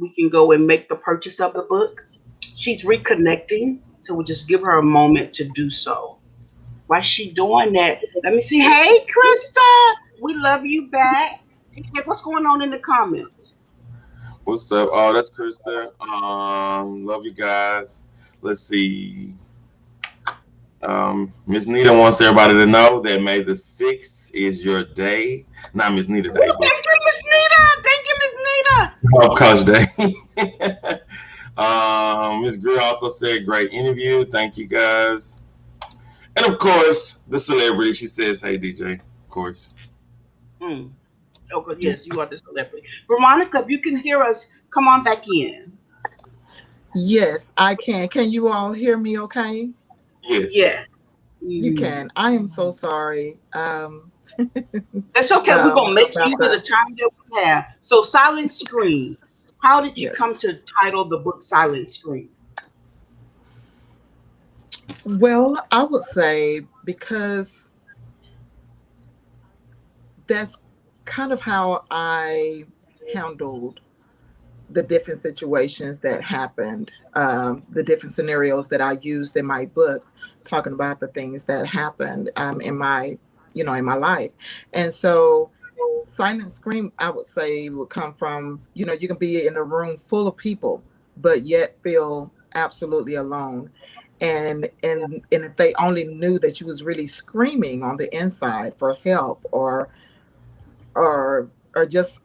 we can go and make the purchase of the book. She's reconnecting, so we'll just give her a moment to do so. While she doing that, let me see. Hey, Krista, we love you back. Hey, what's going on in the comments? What's up? Oh, that's Krista. Love you guys. Let's see. Miss Nita wants everybody to know that May the 6th is your day. Not Miss Nita Day, Oh, but thank you, Miss Nita. Thank you, Miss Nita. Coach Day. Miss Greer also said, great interview. Thank you guys. And of course, the celebrity. She says, hey, DJ. Of course. Mm. Okay, yes, you are the celebrity. Veronica, if you can hear us, come on back in. Yes, I can. Can you all hear me okay? Yes. Yeah. You can. I am so sorry. That's okay. We're going to make about use of the time that we have. So, Silent Scream. How did you come Yes. to title the book Silent Scream? Well, I would say because that's kind of how I handled the different situations that happened, the different scenarios that I used in my book, talking about the things that happened in my, in my life. And so Silent Scream, I would say, would come from, you can be in a room full of people, but yet feel absolutely alone. And if they only knew that you was really screaming on the inside for help or just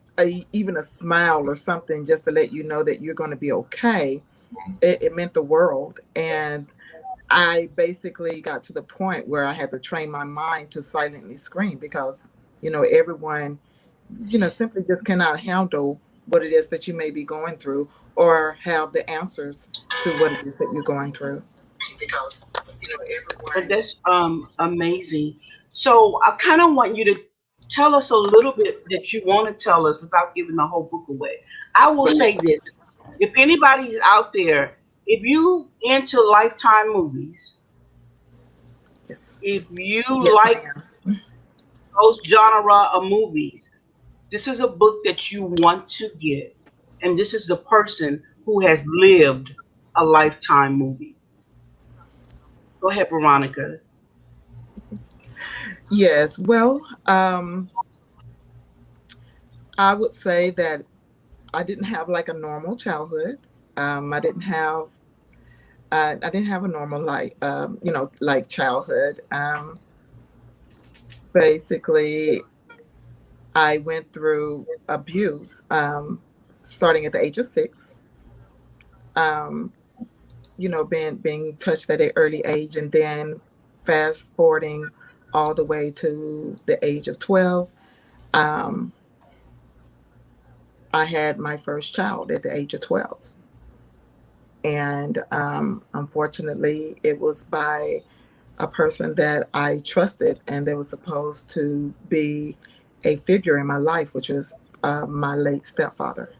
even a smile or something just to let you know that you're going to be okay, it meant the world. And I basically got to the point where I had to train my mind to silently scream because, everyone, simply just cannot handle what it is that you may be going through or have the answers to what it is that you're going through. Because, Well, everyone. that's amazing. So, I kind of want you to tell us a little bit that you want to tell us without giving the whole book away. I will say this. If anybody's out there, if you into Lifetime movies, Yes. if you Yes, I like am. those genre of movies, this is a book that you want to get. And this is the person who has lived a Lifetime movie. Go ahead, Veronica. Yes. Well, I would say that I didn't have like a normal childhood. I didn't have a normal life, like childhood. Basically, I went through abuse, starting at the age of 6. Um, being touched at an early age, and then fast forwarding all the way to the age of 12. Um, I had my first child at the age of 12. And unfortunately, it was by a person that I trusted and that was supposed to be a figure in my life, which was my late stepfather.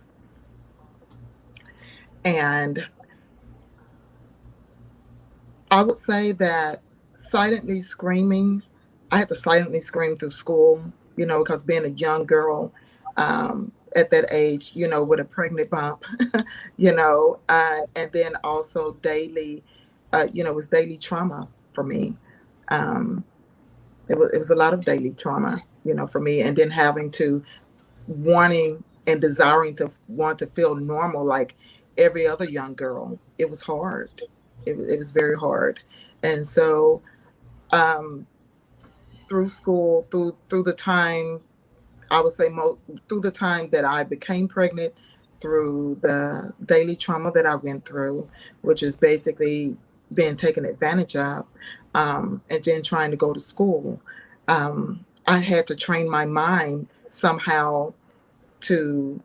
And I would say that silently screaming, I had to silently scream through school, because being a young girl at that age, with a pregnant bump, and then also daily, it was daily trauma for me. Um, it was a lot of daily trauma, for me, and then having to wanting and desiring to want to feel normal like every other young girl. It was hard. It was very hard. And so um, through school, through the time, I would say through the time that I became pregnant, through the daily trauma that I went through, which is basically being taken advantage of, and then trying to go to school. I had to train my mind somehow to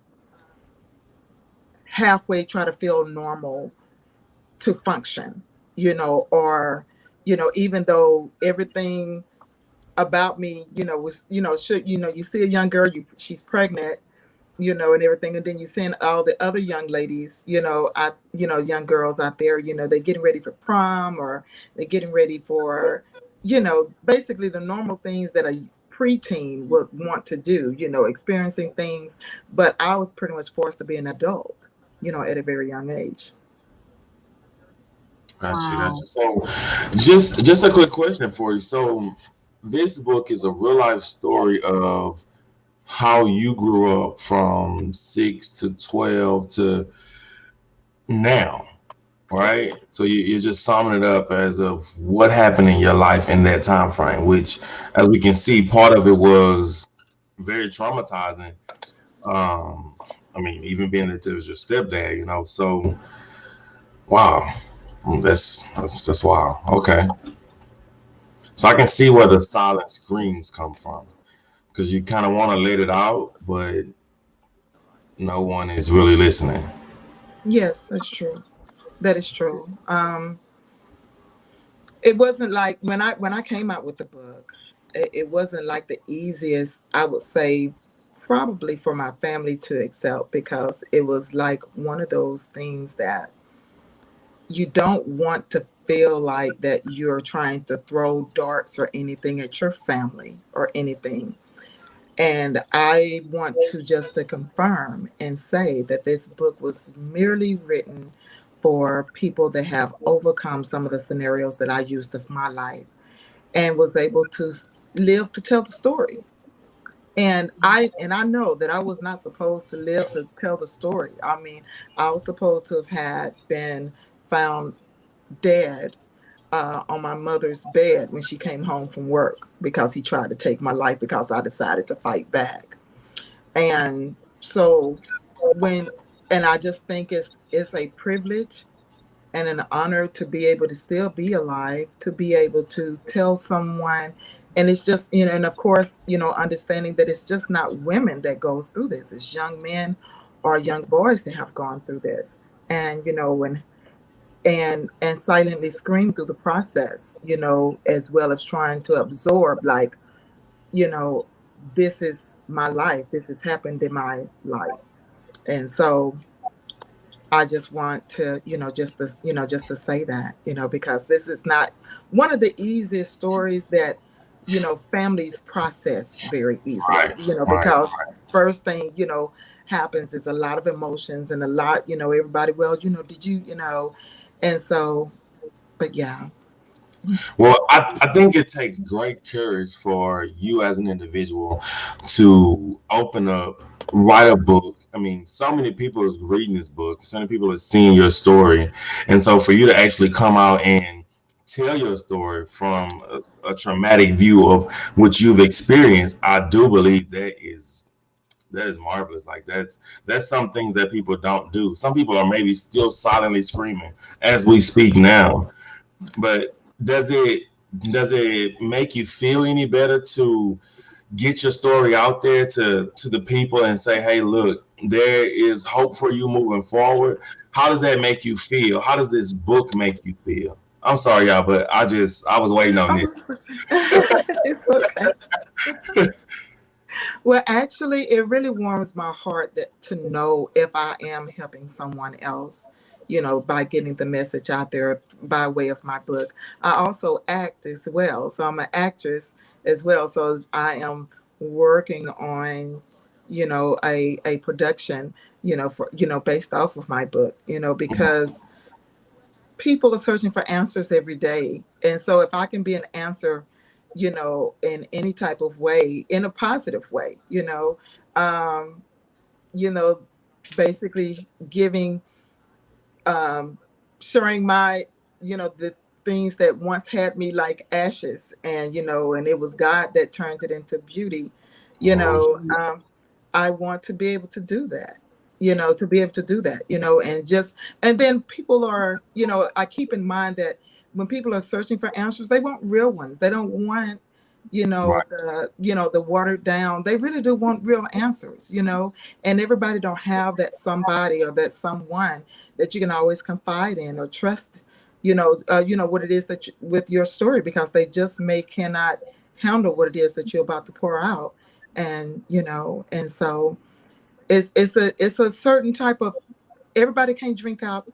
halfway try to feel normal to function, or, even though everything about me, was, should, you see a young girl, she's pregnant, and everything. And then you send all the other young ladies, young girls out there, they're getting ready for prom, or they're getting ready for, basically the normal things that a preteen would want to do, experiencing things. But I was pretty much forced to be an adult, at a very young age. Gotcha. So, just a quick question for you. So, this book is a real life story of how you grew up from 6 to 12 to now, right? So you're just summing it up as of what happened in your life in that time frame, which, as we can see, part of it was very traumatizing. I mean, even being that it was your stepdad, so wow, that's wow. Okay, so I can see where the silent screams come from, because you kind of want to let it out, but no one is really listening. Yes, that's true. That is true. It wasn't like when I came out with the book, it wasn't like the easiest, I would say, probably for my family to accept, because it was like one of those things that you don't want to feel like that you're trying to throw darts or anything at your family or anything. And I want to just to confirm and say that this book was merely written for people that have overcome some of the scenarios that I used of my life, and was able to live to tell the story. And I know that I was not supposed to live to tell the story. I mean, I was supposed to have had been found dead on my mother's bed when she came home from work, because he tried to take my life because I decided to fight back. And so and I just think it's a privilege and an honor to be able to still be alive, to be able to tell someone. And it's just, and of course, understanding that it's just not women that goes through this. It's young men or young boys that have gone through this. And, and silently scream through the process, as well as trying to absorb, like, this is my life. This has happened in my life. And so I just want to, just to say that, because this is not one of the easiest stories that, families process very easily, Right, because right. first thing, happens is a lot of emotions and a lot, everybody, well, did you, and so, but yeah. Well, I think it takes great courage for you as an individual to open up, write a book. I mean, so many people is reading this book, so many people are seeing your story. And so for you to actually come out and tell your story from a traumatic view of what you've experienced, I do believe that is marvelous. Like that's some things that people don't do. Some people are maybe still silently screaming as we speak now. But does it make you feel any better to get your story out there to the people and say, hey, look, there is hope for you moving forward? How does that make you feel? How does this book make you feel? I'm sorry, y'all, but I was waiting on this. It's okay. Well, actually, it really warms my heart to know if I am helping someone else, by getting the message out there by way of my book. I also act as well. So I'm an actress as well. So I am working on, a production, for, based off of my book, because people are searching for answers every day. And so if I can be an answer, in any type of way, in a positive way, um, you know, basically giving, sharing my, the things that once had me like ashes, and it was God that turned it into beauty, I want to be able to do that, and then people are, I keep in mind that when people are searching for answers, they want real ones. They don't want, Right. the watered down. They really do want real answers, and everybody don't have that somebody or that someone that you can always confide in or trust, what it is that with your story, because they just cannot handle what it is that you're about to pour out. And, and so it's a certain type of, everybody can't drink out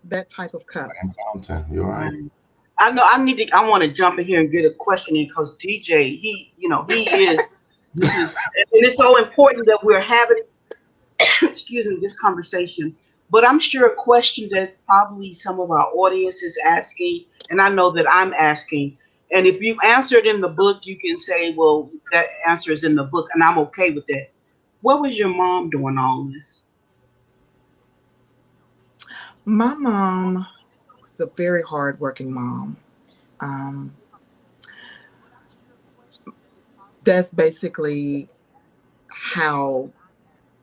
that type of cup. Same fountain. You're right. I know I want to jump in here and get a question in because DJ, he is, this is, and it's so important that we're having, excuse me, this conversation. But I'm sure a question that probably some of our audience is asking, and I know that I'm asking, and if you answered in the book, you can say, well, that answer is in the book, and I'm okay with that. What was your mom doing all this? My mom is a very hardworking mom. Um, that's basically how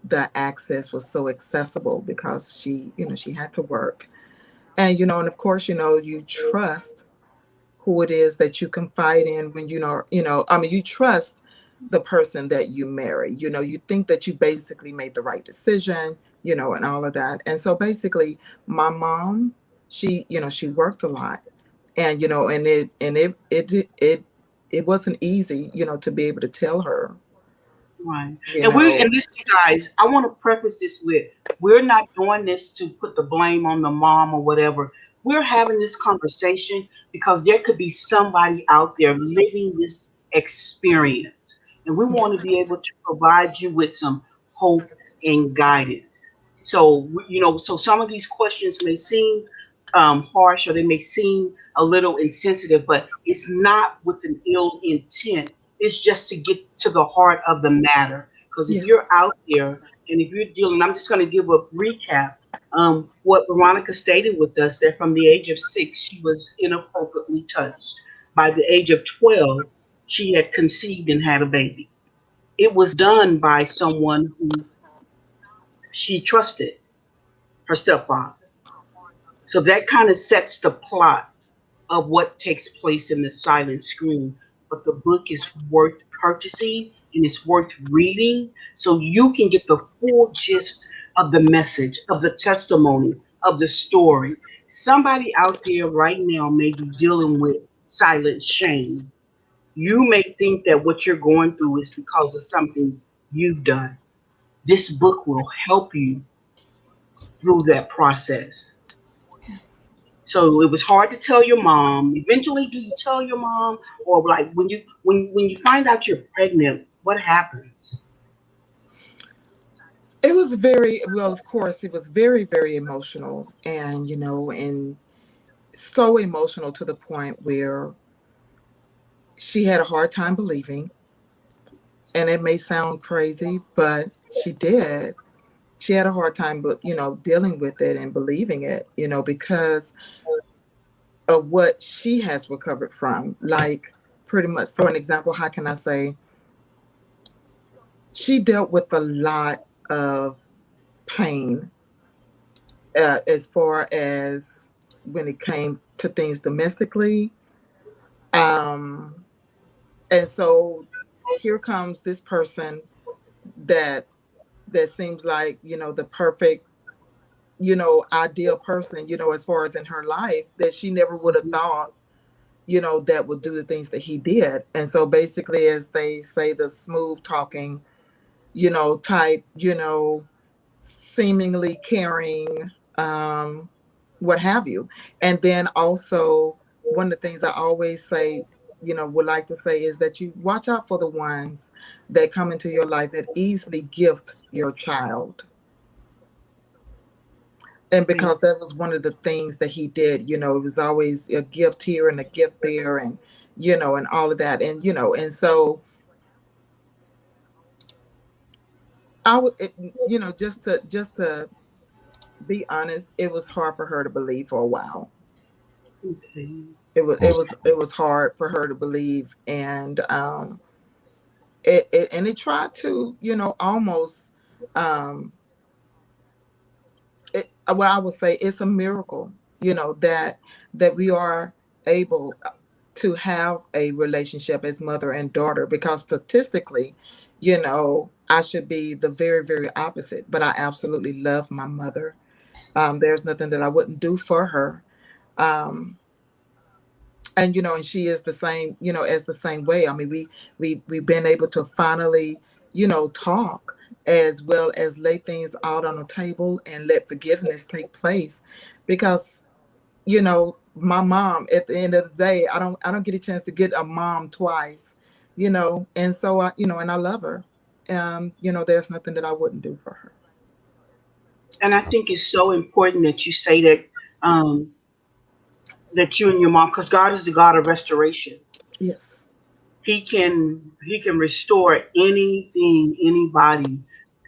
the access was so accessible, because she had to work. And, and of course, you trust who it is that you confide in when, you trust the person that you marry. You think that you basically made the right decision, and all of that. And so basically my mom, she worked a lot, and, it wasn't easy, to be able to tell her. Right. And listen, guys, I want to preface this with, we're not doing this to put the blame on the mom or whatever. We're having this conversation because there could be somebody out there living this experience. And we want to be able to provide you with some hope and guidance. So, so some of these questions may seem harsh, or they may seem a little insensitive, but it's not with an ill intent. It's just to get to the heart of the matter. Because if you're out there and if you're dealing, I'm just going to give a recap. What Veronica stated with us, that from the age of 6, she was inappropriately touched. By the age of 12, she had conceived and had a baby. It was done by someone who she trusted, her stepfather. So that kind of sets the plot of what takes place in the silent screen. But the book is worth purchasing and it's worth reading so you can get the full gist of the message, of the testimony, of the story. Somebody out there right now may be dealing with silent shame. You may think that what you're going through is because of something you've done. This book will help you through that process. So it was hard to tell your mom. Eventually, do you tell your mom, or like when you find out you're pregnant, what happens? It was very well. Of course, it was very, very emotional, and and so emotional to the point where she had a hard time believing. And it may sound crazy, but she did. She had a hard time, but dealing with it and believing it, because of what she has recovered from. Like, pretty much, for an example, how can I say? She dealt with a lot of pain as far as when it came to things domestically. And so here comes this person that seems like, the perfect, ideal person, as far as in her life, that she never would have thought, that would do the things that he did. And so basically, as they say, the smooth talking, type, seemingly caring, what have you. And then also, one of the things I always say, would like to say, is that you watch out for the ones that come into your life that easily gift your child. And because that was one of the things that he did, it was always a gift here and a gift there, and and all of that, and and so I would, just to be honest, it was hard for her to believe for a while. Okay. It was hard for her to believe, and it tried to, almost, well, I would say it's a miracle, that we are able to have a relationship as mother and daughter, because statistically, I should be the very, very opposite, but I absolutely love my mother. There's nothing that I wouldn't do for her. And and she is the same, as the same way. I mean, we've been able to finally, talk, as well as lay things out on the table and let forgiveness take place, because my mom, at the end of the day, I don't get a chance to get a mom twice, and so I, and I love her. There's nothing that I wouldn't do for her. And I think it's so important that you say that, that you and your mom, because God is the God of restoration. Yes. He can restore anything, anybody.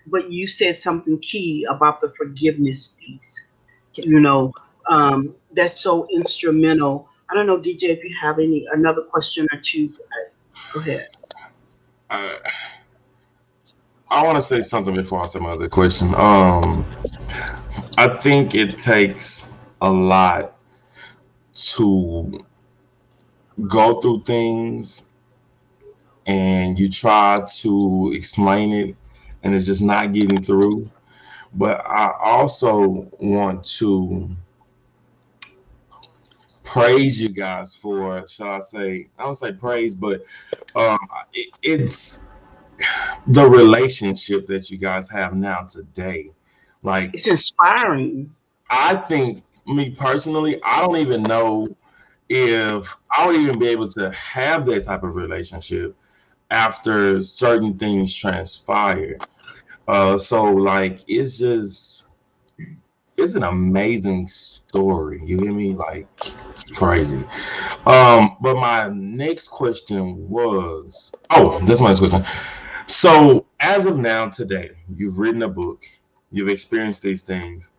But you said something key about the forgiveness piece. Yes. That's so instrumental. I don't know, DJ, if you have another question or two. Go ahead. I want to say something before I say my other question. I think it takes a lot to go through things and you try to explain it and it's just not getting through. But I also want to praise you guys for, shall I say, I don't say praise, but it's the relationship that you guys have now today. Like, it's inspiring. I think, me personally, I don't even know if I would even be able to have that type of relationship after certain things transpire. So like, it's an amazing story. You hear me? Like, it's crazy. But my next question was, that's my next question. So as of now, today, you've written a book, you've experienced these things.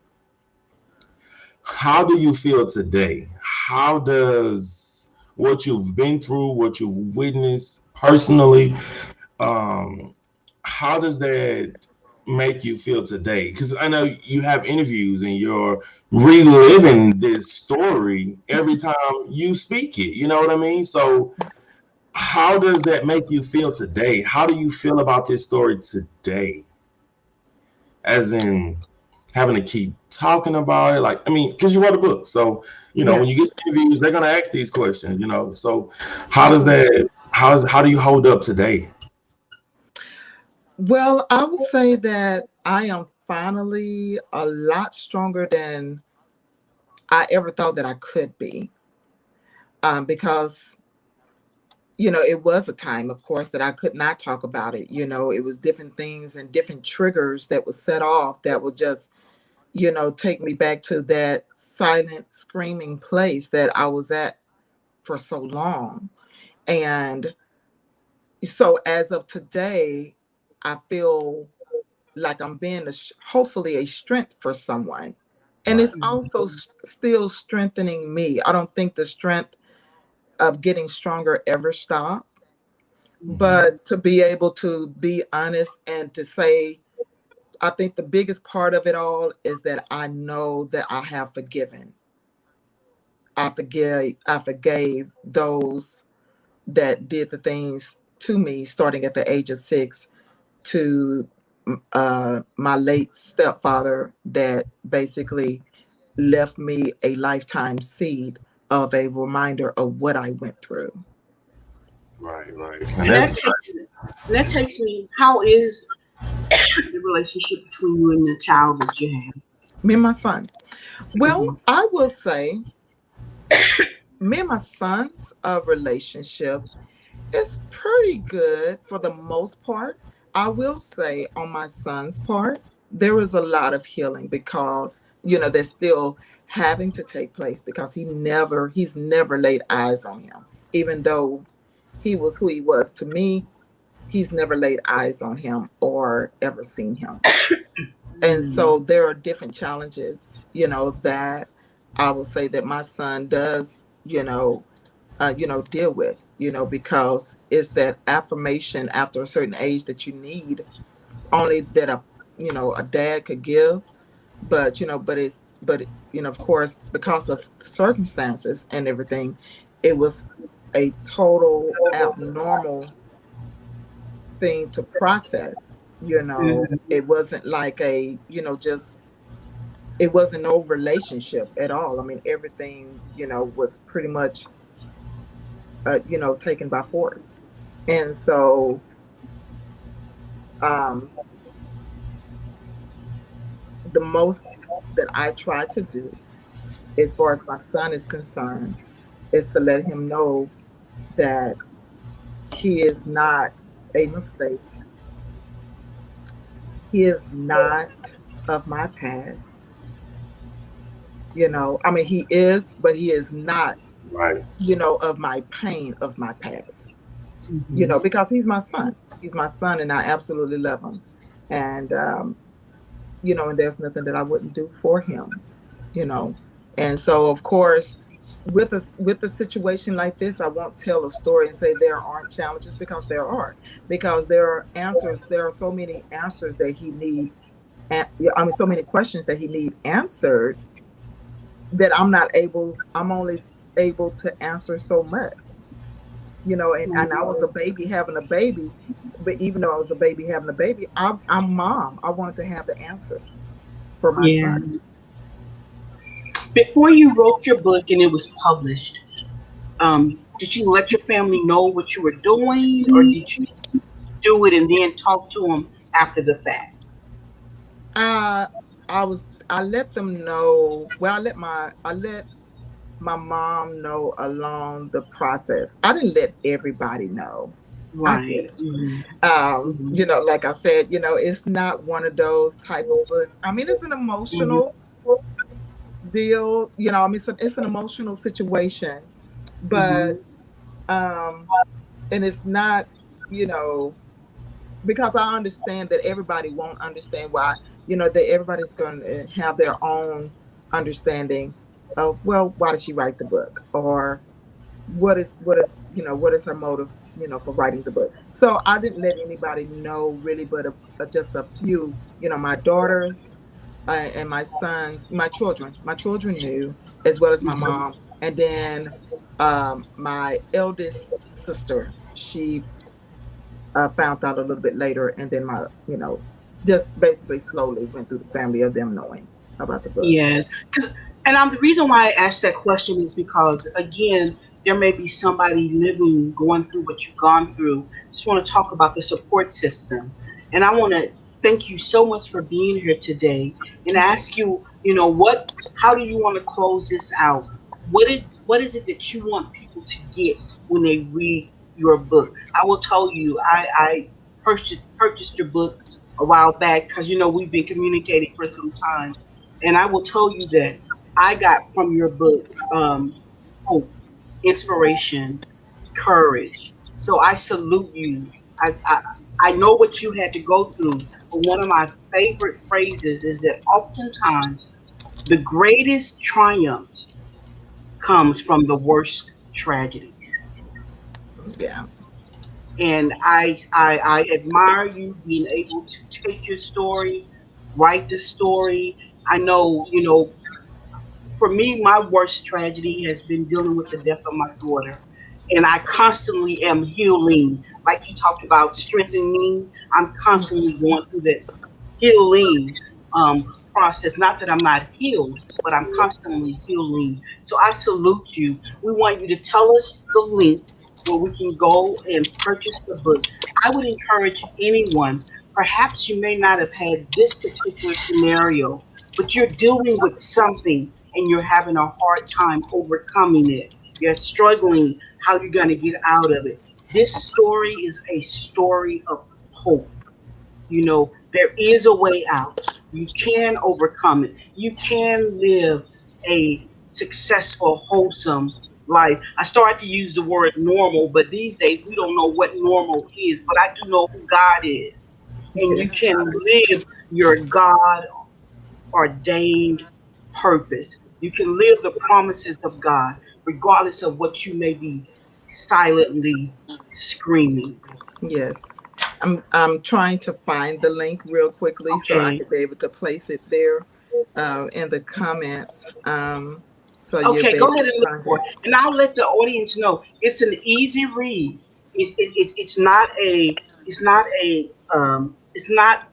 How do you feel today? How does what you've been through, what you've witnessed personally, how does that make you feel today? Because I know you have interviews and you're reliving this story every time you speak it. You know what I mean? So how does that make you feel today? How do you feel about this story today? As in having to keep talking about it, like, I mean, because you wrote a book, so when you get interviews, they're gonna ask these questions, So how do you hold up today? Well, I would say that I am finally a lot stronger than I ever thought that I could be, because it was a time, of course, that I could not talk about it. It was different things and different triggers that would set off that would just take me back to that silent, screaming place that I was at for so long. And so as of today, I feel like I'm being hopefully a strength for someone. And it's also still strengthening me. I don't think the strength of getting stronger ever stop. But to be able to be honest and to say, I think the biggest part of it all is that I know that I have forgiven. I forgave those that did the things to me, starting at the age of 6, to my late stepfather, that basically left me a lifetime seed of a reminder of what I went through. Right. And that takes me, how is the relationship between you and the child that you have? Me and my son. Well, I will say, me and my son's relationship is pretty good for the most part. I will say, on my son's part, there is a lot of healing because, there's still having to take place because he's never laid eyes on him. Even though he was who he was to me, he's never laid eyes on him or ever seen him. And so there are different challenges, that I will say that my son does, deal with, because it's that affirmation after a certain age that you need, only that a dad could give, but of course, because of the circumstances and everything, it was a total abnormal thing to process. It wasn't like it wasn't no relationship at all. I mean, everything, was pretty much, taken by force. And so, the most that I try to do, as far as my son is concerned, is to let him know that he is not a mistake. He is not of my past. I mean, he is, but he is not, Right. Of my pain of my past. Because he's my son. He's my son, and I absolutely love him. And, and there's nothing that I wouldn't do for him, And so, of course, with a situation like this, I won't tell a story and say there aren't challenges, because there are. Because there are answers. There are so many answers that he needs. So many questions that he need answered that I'm only able to answer so much. And I was a baby having a baby, but even though I was a baby having a baby, I'm mom. I wanted to have the answer for my son. Before you wrote your book and it was published, did you let your family know what you were doing, or did you do it and then talk to them after the fact? I let them know. Well, I let my mom know along the process. I didn't let everybody know. Right. I did. Like I said, it's not one of those type of books. I mean, it's an emotional deal. I mean, it's an emotional situation, but and it's not, because I understand that everybody won't understand why. That everybody's going to have their own understanding of, well, why did she write the book, or what is her motive, for writing the book. So I didn't let anybody know really, but just a few, my daughters and my sons, my children knew, as well as my mom, and then my eldest sister, she found out a little bit later, and then my, just basically slowly went through the family of them knowing about the book. Yes. And the reason why I asked that question is because, again, there may be somebody going through what you've gone through. Just want to talk about the support system. And I want to thank you so much for being here today and ask you, how do you want to close this out? What is it that you want people to get when they read your book? I will tell you, I purchased your book a while back because, we've been communicating for some time. And I will tell you that I got from your book hope, inspiration, courage. So I salute you. I know what you had to go through, but one of my favorite phrases is that oftentimes the greatest triumphs comes from the worst tragedies. Yeah. And I admire you being able to take your story, write the story. I know, for me, my worst tragedy has been dealing with the death of my daughter. And I constantly am healing. Like you talked about strengthening me, I'm constantly going through that healing process. Not that I'm not healed, but I'm constantly healing. So I salute you. We want you to tell us the link where we can go and purchase the book. I would encourage anyone, perhaps you may not have had this particular scenario, but you're dealing with something and you're having a hard time overcoming it. You're struggling how you're going to get out of it. This story is a story of hope. You know, there is a way out. You can overcome it. You can live a successful, wholesome life. I started to use the word normal, but these days we don't know what normal is, but I do know who God is. And you Yes. can live your God ordained purpose. You can live the promises of God, regardless of what you may be silently screaming. Yes. I'm trying to find the link real quickly so I Okay. could be able to place it there in the comments. So you'll Okay, be go able ahead to and look find for it. it. And I'll let the audience know it's an easy read. It's not a it's not,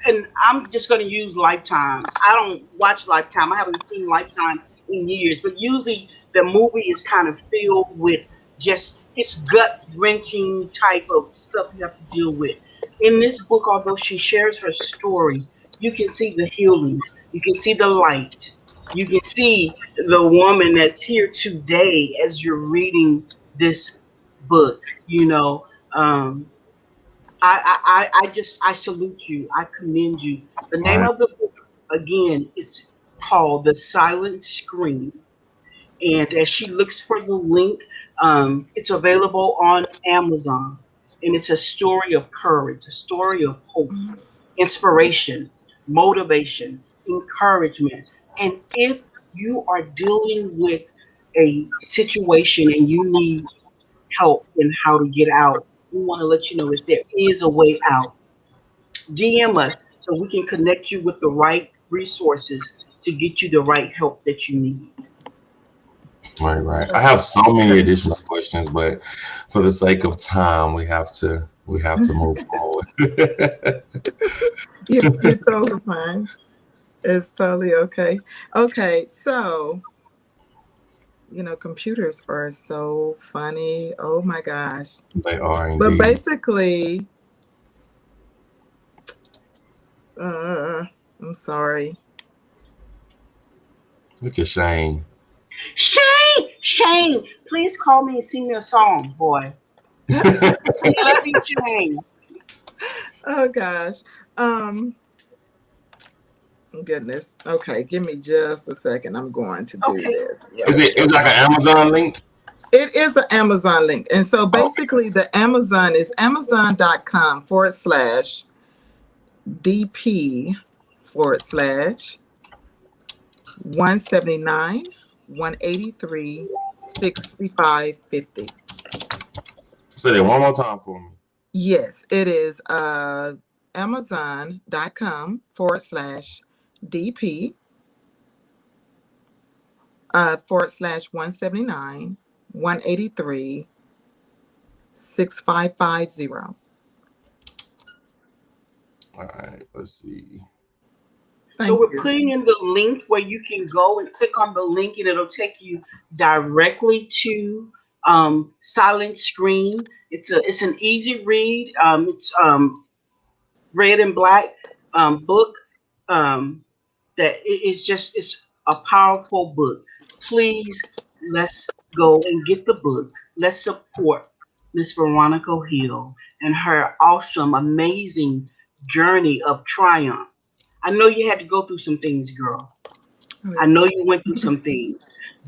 and I'm just going to use Lifetime. I don't watch Lifetime. I haven't seen Lifetime in years, but usually the movie is kind of filled with just it's gut wrenching type of stuff you have to deal with. In this book, although she shares her story, you can see the healing, you can see the light, you can see the woman that's here today as you're reading this book. You know, um, I just I salute you. I commend you. The name Right. of the book again is called The Silent Scream. And as she looks for the link, it's available on Amazon. And it's a story of courage, a story of hope, inspiration, motivation, encouragement. And if you are dealing with a situation and you need help in how to get out, we want to let you know that there is a way out. DM us so we can connect you with the right resources to get you the right help that you need. Right, right. I have so many additional questions, but for the sake of time, we have to move forward. You're totally fine. It's totally okay. Okay, so computers are so funny. Oh my gosh. They are But indeed. basically, I'm sorry. Look at Shane. Shane, please call me and sing me a song, boy. I love you, Shane. Oh gosh. Um, Goodness. Okay, give me just a second. I'm going to do Okay. this Is really it is like an Amazon link? It is an Amazon link. And so Oh, basically the Amazon is amazon.com/DP / 179 183 6550. say that one more time for me. Yes, it is amazon.com/DP / 179 183 6550. All right, let's see. So Thank we're you. putting in the link where you can go and click on the link and it'll take you directly to Silent Screen. It's an easy read. It's red and black book um, that is just it's a powerful book. Please let's go and get the book. Let's support Miss Veronica Hill and her awesome, amazing journey of triumph. I know you had to go through some things, girl. Oh, I yeah. know you went through some things,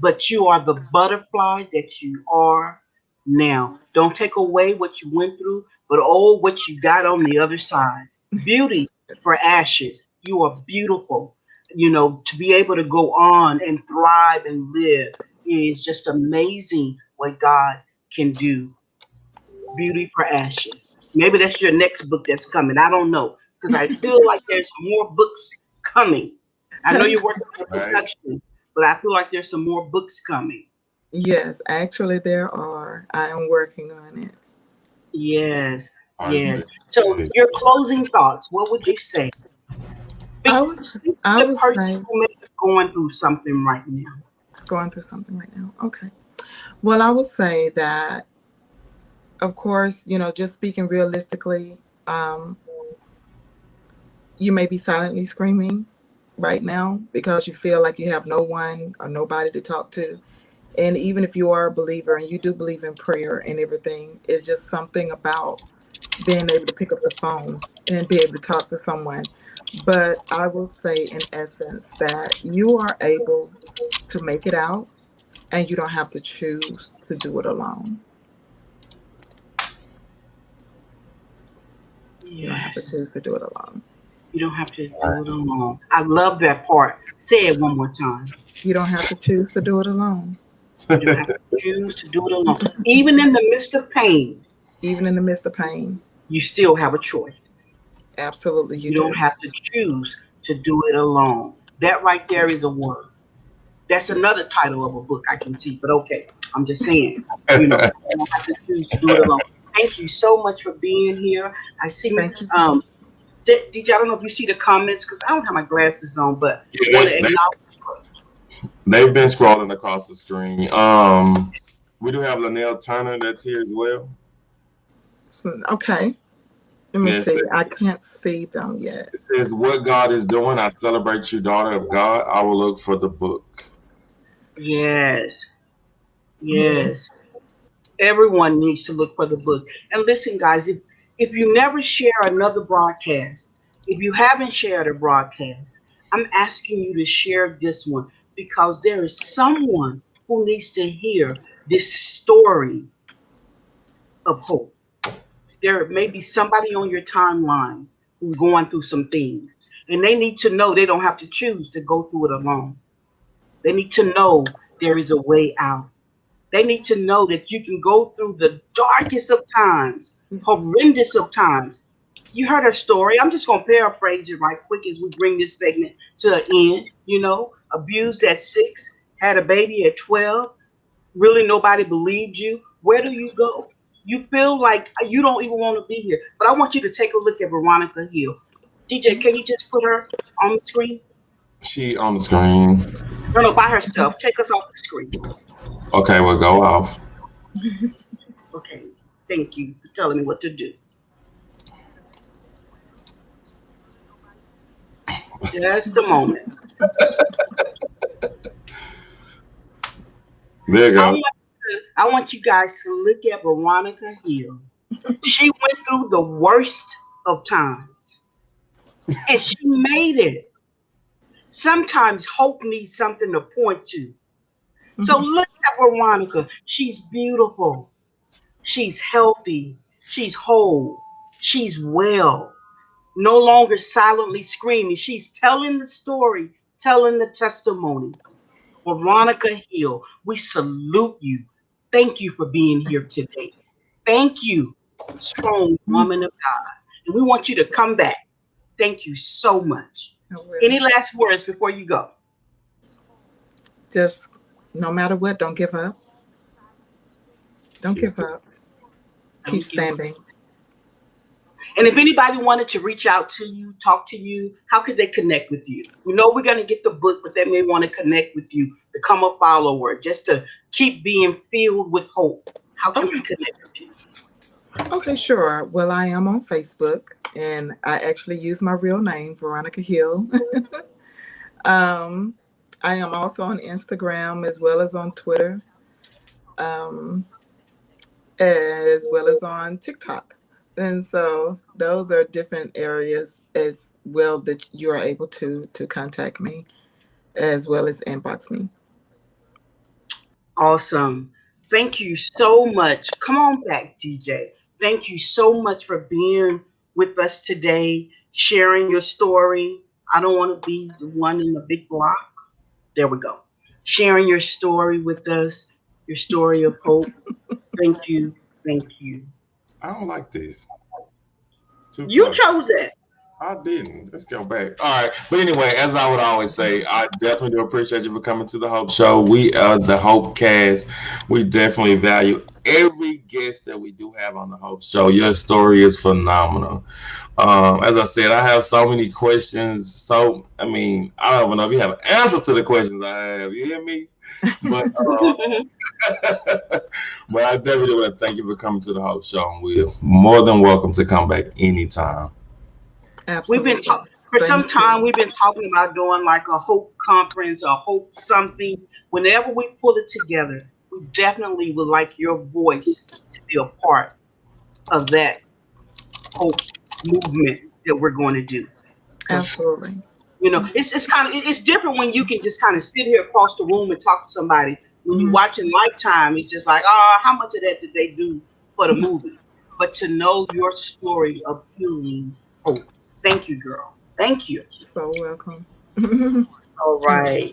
but you are the butterfly that you are now. Don't take away what you went through, but oh, what you got on the other side. Beauty Yes. for ashes. You are beautiful. You know, to be able to go on and thrive and live is just amazing what God can do. Beauty for ashes. Maybe that's your next book that's coming. I don't know because I feel like there's more books coming. I know you're working on Right. production, but I feel like there's some more books coming. Yes, actually there are. I am working on it. Yes, yes. So Understood. your closing thoughts. What would you say? I Speak, was speak to I the would person say who may be going through something right now. going through something right now. Okay. Well, I would say that of course, just speaking realistically, you may be silently screaming, right now because you feel like you have no one or nobody to talk to. And even if you are a believer and you do believe in prayer and everything, it's just something about being able to pick up the phone and be able to talk to someone. But I will say in essence that you are able to make it out and you don't have to choose to do it alone. You don't have to choose to do it alone. You don't have to do it alone. I love that part. Say it one more time. You don't have to choose to do it alone. You don't have to choose to do it alone. Even in the midst of pain. Even in the midst of pain. You still have a choice. Absolutely, you don't have to choose to do it alone. That right there is a word. That's another title of a book I can see, but okay, I'm just saying, you don't have to choose to do it alone. Thank you so much for being here. I see, DJ, I don't know if you see the comments because I don't have my glasses on, but they've been scrolling across the screen. We do have Linnell Turner that's here as well. Okay. Let me see. I can't see them yet. It says, "What God is doing, I celebrate you, daughter of God. I will look for the book." Yes. Yes. Everyone needs to look for the book. And listen, guys, if you never share another broadcast, if you haven't shared a broadcast, I'm asking you to share this one because there is someone who needs to hear this story of hope. There may be somebody on your timeline who's going through some things, and they need to know they don't have to choose to go through it alone. They need to know there is a way out. They need to know that you can go through the darkest of times, horrendous of times. You heard her story. I'm just going to paraphrase it right quick as we bring this segment to an end. You know, abused at 6, had a baby at 12. Really nobody believed you. Where do you go? You feel like you don't even want to be here. But I want you to take a look at Veronica Hill. DJ, can you just put her on the screen? She on the screen. No, by herself. Take us off the screen. Okay, we'll go off. Okay, thank you for telling me what to do. Just a moment. There you go. I want you guys to look at Veronica Hill. She went through the worst of times, and she made it. Sometimes hope needs something to point to. So look at Veronica. She's beautiful. She's healthy. She's whole. She's well. No longer silently screaming. She's telling the story, telling the testimony. Veronica Hill, we salute you. Thank you for being here today. Thank you, strong woman of God. And we want you to come back. Thank you so much. Any last words before you go? Just no matter what, don't give up. Don't give up. Keep standing. And if anybody wanted to reach out to you, talk to you, how could they connect with you? We know we're going to get the book, but they may want to connect with you, become a follower, just to keep being filled with hope. How can we connect with you? Okay, sure. Well, I am on Facebook, and I actually use my real name, Veronica Hill. I am also on Instagram as well as on Twitter, as well as on TikTok. And so those are different areas as well that you are able to contact me as well as inbox me. Awesome. Thank you so much. Come on back, DJ. Thank you so much for being with us today, sharing your story. I don't want to be the one in the big block. There we go. Sharing your story with us, your story of hope. Thank you. Thank you. I don't like this. You chose that. I didn't. Let's go back. All right. But anyway, as I would always say, I definitely do appreciate you for coming to the Hope Show. We are the Hope Cast. We definitely value every guest that we do have on the Hope Show. Your story is phenomenal. As I said, I have so many questions. So, I mean, I don't even know if you have answers to the questions I have. You hear me? But, but I definitely want to thank you for coming to the Hope Show. And we're more than welcome to come back anytime. Absolutely. For Thank some time, you. we've been talking about doing like a Hope conference or Hope something. Whenever we pull it together, we definitely would like your voice to be a part of that Hope movement that we're going to do. Absolutely. It's kind of it's different when you can just kind of sit here across the room and talk to somebody. When you're watching Lifetime, it's just like, how much of that did they do for the movie? But to know your story of healing hope. Thank you, girl. Thank you. So welcome. All right.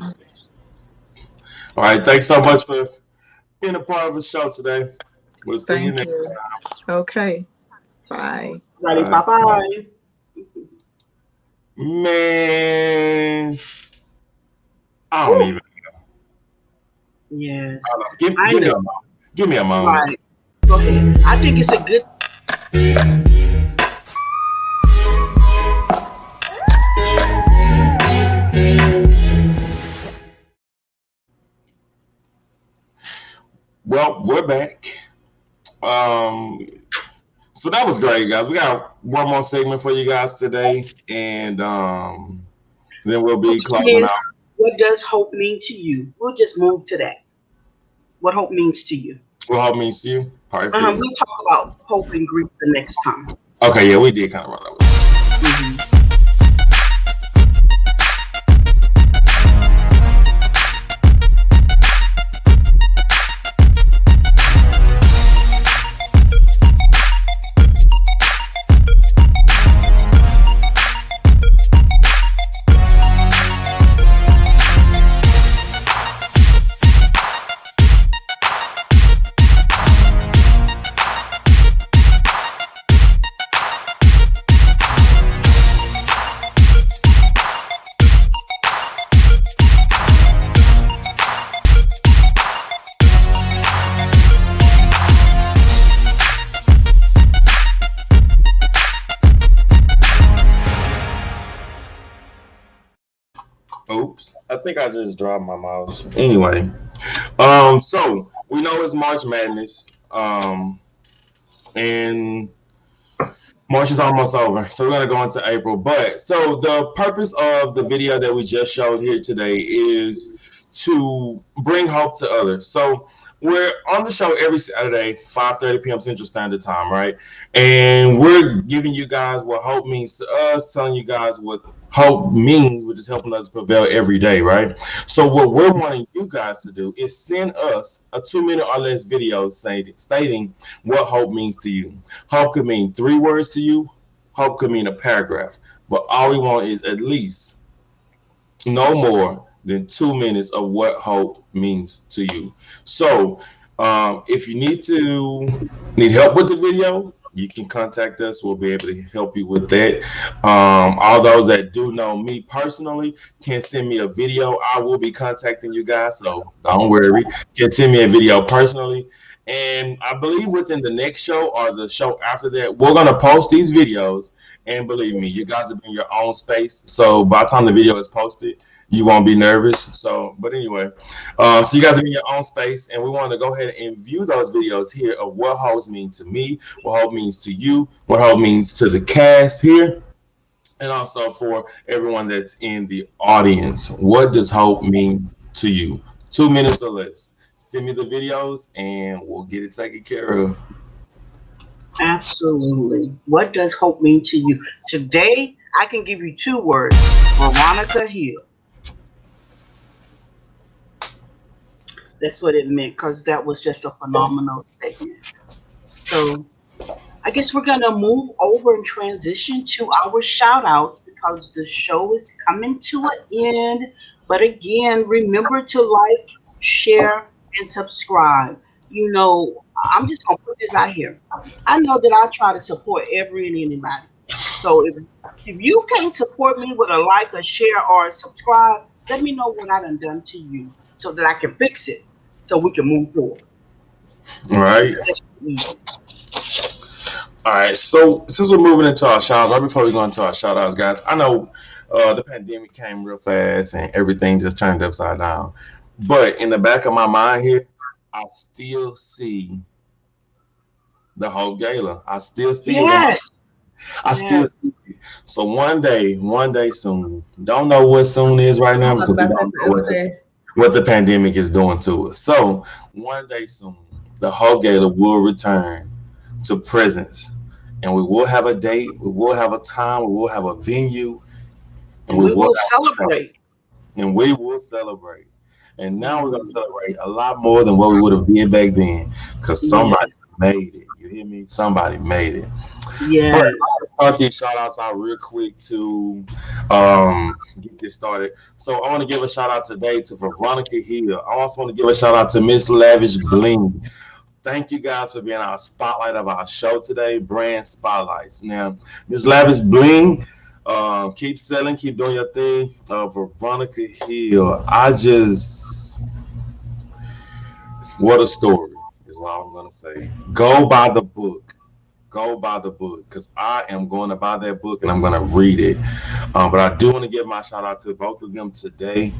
All right. Thanks so much for being a part of the show today. We'll see you Thank next you. Okay. Bye. Righty, Bye. bye-bye. Man, I don't even know. Yes. I don't know. Give I me a know. moment. Give me a moment. Right. Go ahead. I think it's a good. Well, we're back. So that was great, guys. We got one more segment for you guys today, and then we'll be closing out. What does hope mean to you? We'll just move to that. What hope means to you? What hope means to you? Perfect. We'll talk about hope and grief the next time. Okay, yeah, we did kind of run over. Oops, I think I just dropped my mouse. Anyway, so we know it's March Madness, and March is almost over, so we're gonna go into April. But so the purpose of the video that we just showed here today is to bring hope to others. So we're on the show every Saturday, 5:30 p.m. Central Standard Time, right? And we're giving you guys what hope means to us, telling you guys what hope means, which is helping us prevail every day, right? So what we're wanting you guys to do is send us a 2-minute or less video stating what hope means to you. Hope could mean 3 words to you. Hope could mean a paragraph. But all we want is at least no more than 2 minutes of what hope means to you. So if you need help with the video, you can contact us. We'll be able to help you with that. All those that do know me personally can send me a video. I will be contacting you guys, so don't worry. You can send me a video personally. And I believe within the next show or the show after that, we're going to post these videos. And believe me, you guys are in your own space. So by the time the video is posted, you won't be nervous. So, but anyway, so you guys are in your own space, and we want to go ahead and view those videos here of what hope means to me, what hope means to you, what hope means to the cast here, and also for everyone that's in the audience. What does hope mean to you? 2 minutes or less. Send me the videos, and we'll get it taken care of. Absolutely. What does hope mean to you? Today, I can give you 2 words. Veronica Hill. That's what it meant, because that was just a phenomenal statement. So I guess we're going to move over and transition to our shout outs because the show is coming to an end. But again, remember to like, share, and subscribe. You know, I'm just going to put this out here. I know that I try to support every and anybody. So if you can't support me with a like, a share, or a subscribe, let me know what I done to you so that I can fix it so we can move forward. All right. All right. So since we're moving into our shout outs, right before we go into our shout outs, guys, I know the pandemic came real fast and everything just turned upside down. But in the back of my mind here, I still see the Hope Gala. I still see it. I still see it. So one day soon. Don't know what soon is right now because we don't know what the pandemic is doing to us. So one day soon, the Hope Gala will return to presence, and we will have a date, we will have a time, we will have a venue, and we will celebrate. And we will celebrate. And now we're gonna celebrate a lot more than what we would have did back then, because somebody made it. You hear me? Somebody made it. Yeah. But I'll start these shout outs out real quick to get this started. So I want to give a shout out today to Veronica Hill. I also want to give a shout out to Miss Lavish Bling. Thank you guys for being our spotlight of our show today, Brand Spotlights. Now, Miss Lavish Bling, keep selling, keep doing your thing. Veronica Hill, what a story is what I'm going to say. Go buy the book. Go buy the book, because I am going to buy that book and I'm going to read it. But I do want to give my shout out to both of them today.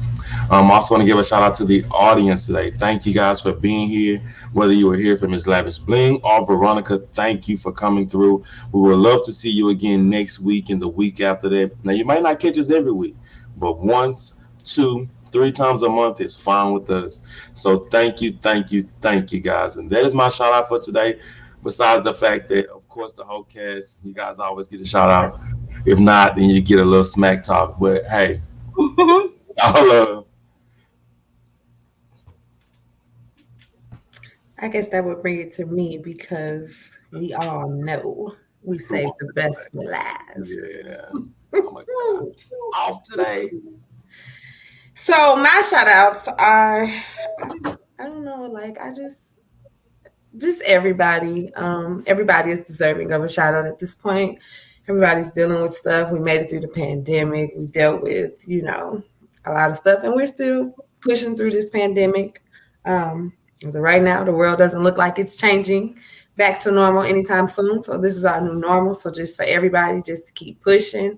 I also want to give a shout out to the audience today. Thank you guys for being here. Whether you were here for Ms. Lavish Bling or Veronica, thank you for coming through. We would love to see you again next week and the week after that. Now, you might not catch us every week, but once, 2, 3 times a month is fine with us. So thank you guys. And that is my shout out for today. Besides the fact that, of course, the whole cast, you guys always get a shout out. If not, then you get a little smack talk. But hey, all love. I guess that would bring it to me, because we all know we save the best for last. Yeah. Oh my God. Off today. So my shout outs are, I don't know, like just everybody. Everybody is deserving of a shout out at this point. Everybody's dealing with stuff. We made it through the pandemic. We dealt with, a lot of stuff, and we're still pushing through this pandemic. As of right now, the world doesn't look like it's changing back to normal anytime soon. So this is our new normal. So just for everybody, just to keep pushing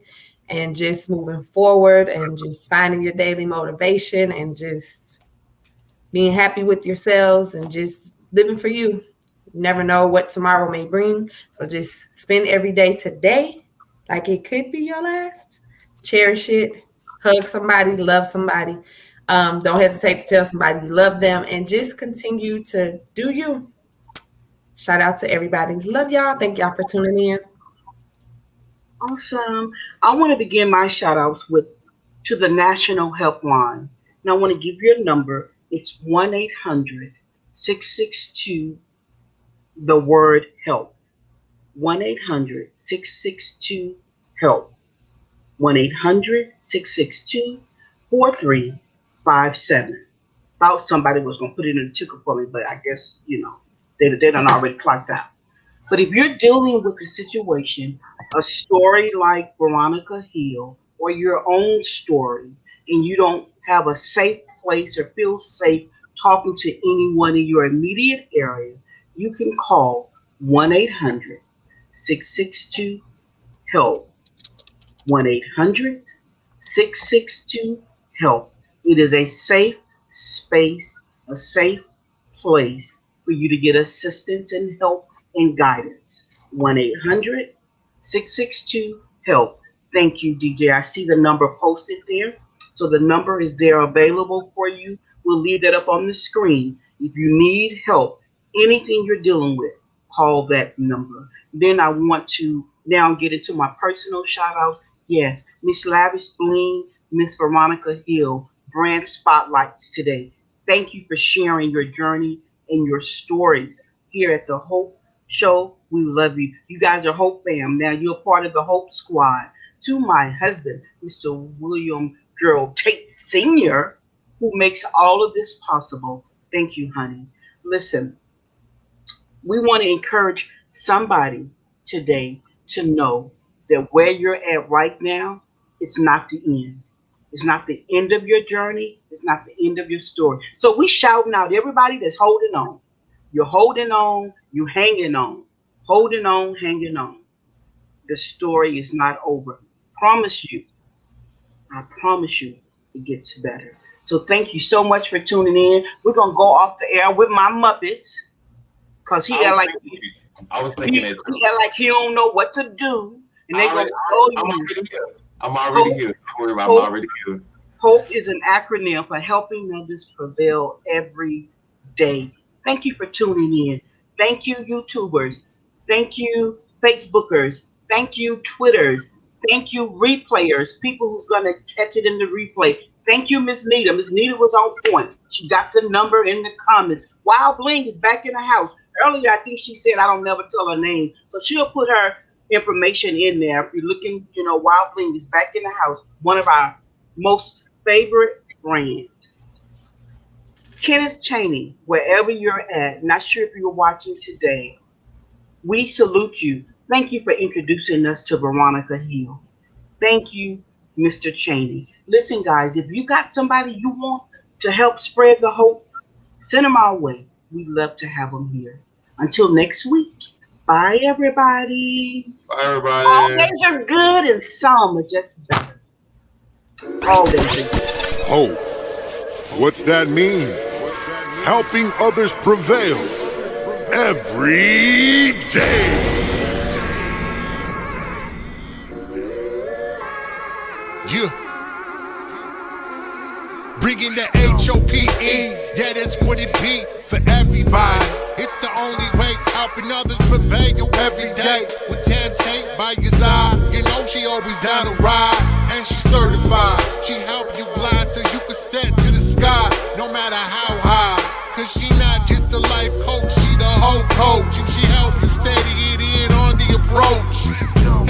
and just moving forward and just finding your daily motivation and just being happy with yourselves and just living for you. You never know what tomorrow may bring. So just spend every day today like it could be your last. Cherish it. Hug somebody. Love somebody. Don't hesitate to tell somebody you love them, and just continue to do you. Shout out to everybody. Love y'all. Thank y'all for tuning in. Awesome. I want to begin my shout outs to the National Helpline. And I want to give you a number. It's 1-800-662 the word help. 1-800-662-HELP. 1-800-662-4357. Thought somebody was going to put it in the ticker for me, but I guess, they done already clocked out. But if you're dealing with a situation, a story like Veronica Hill, or your own story, and you don't have a safe place or feel safe talking to anyone in your immediate area, you can call 1-800-662-HELP. 1-800-662-HELP. It is a safe space, a safe place for you to get assistance and help and guidance. 1-800-662-HELP. Thank you, DJ. I see the number posted there. So the number is there available for you. We'll leave that up on the screen. If you need help, anything you're dealing with, call that number. Then I want to now get into my personal shout outs. Yes, Miss Lavish Bling, Miss Veronica Hill, brand spotlights today. Thank you for sharing your journey and your stories here at the Hope Show. We love you. You guys are Hope fam. Now you're part of the Hope Squad. To my husband, Mr. William Gerald Tate Sr., who makes all of this possible. Thank you, honey. Listen, we want to encourage somebody today to know that where you're at right now is not the end. It's not the end of your journey. It's not the end of your story. So we shouting out everybody that's holding on. You're holding on. You're hanging on. Holding on, hanging on. The story is not over. I promise you, it gets better. So thank you so much for tuning in. We're going to go off the air with my Muppets, because he act like he don't know what to do. And they're going to I'm already here. Don't worry about it. I'm already here. HOPE is an acronym for Helping Others Prevail Every Day. Thank you for tuning in. Thank you, YouTubers. Thank you, Facebookers. Thank you, Twitters. Thank you, replayers, people who's going to catch it in the replay. Thank you, Miss Nita. Miss Nita was on point. She got the number in the comments. Wild Bling is back in the house. Earlier, I think she said I don't never tell her name. So she'll put her information in there. If you're looking, Wild Bling is back in the house. One of our most favorite brands. Kenneth Chaney, wherever you're at, not sure if you're watching today, we salute you. Thank you for introducing us to Veronica Hill. Thank you, Mr. Chaney. Listen, guys, if you got somebody you want to help spread the hope, send them our way. We'd love to have them here. Until next week, bye, everybody. Bye, everybody. All days are good and some are just better. All days are good. Hope. What's that mean? Helping others prevail every day. Yeah. Bringing the HOPE, yeah, that's what it be for everybody. It's the only way, helping others prevail every day. With Jan Tate by your side, she always down to ride. And she's certified, she help you glide so you can set to the sky, no matter how high. Cause she not just a life coach, she the whole coach. And she help you steady it in on the approach.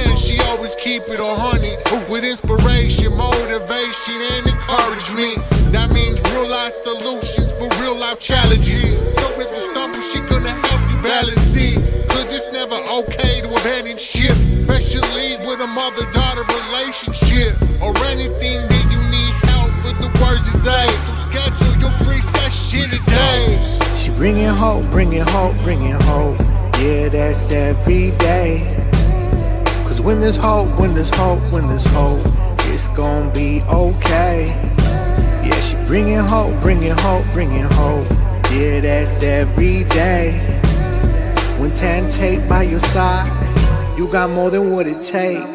And she always keep it 100 with inspiration, motivation, and encouragement. That means real life solutions for real life challenges. So if you stumble, she gonna help you balance it. Cause it's never okay to abandon ship, especially with a mother-daughter relationship or anything that you need help with the words to say. So schedule your free session today. She bringing hope, bringing hope, bringing hope. Yeah, that's every day. Cause when there's hope, when there's hope, when there's hope, it's gonna be okay. Yeah, she bringing hope, bringing hope, bringing hope. Yeah, that's every day. When Tan Tate by your side, you got more than what it takes.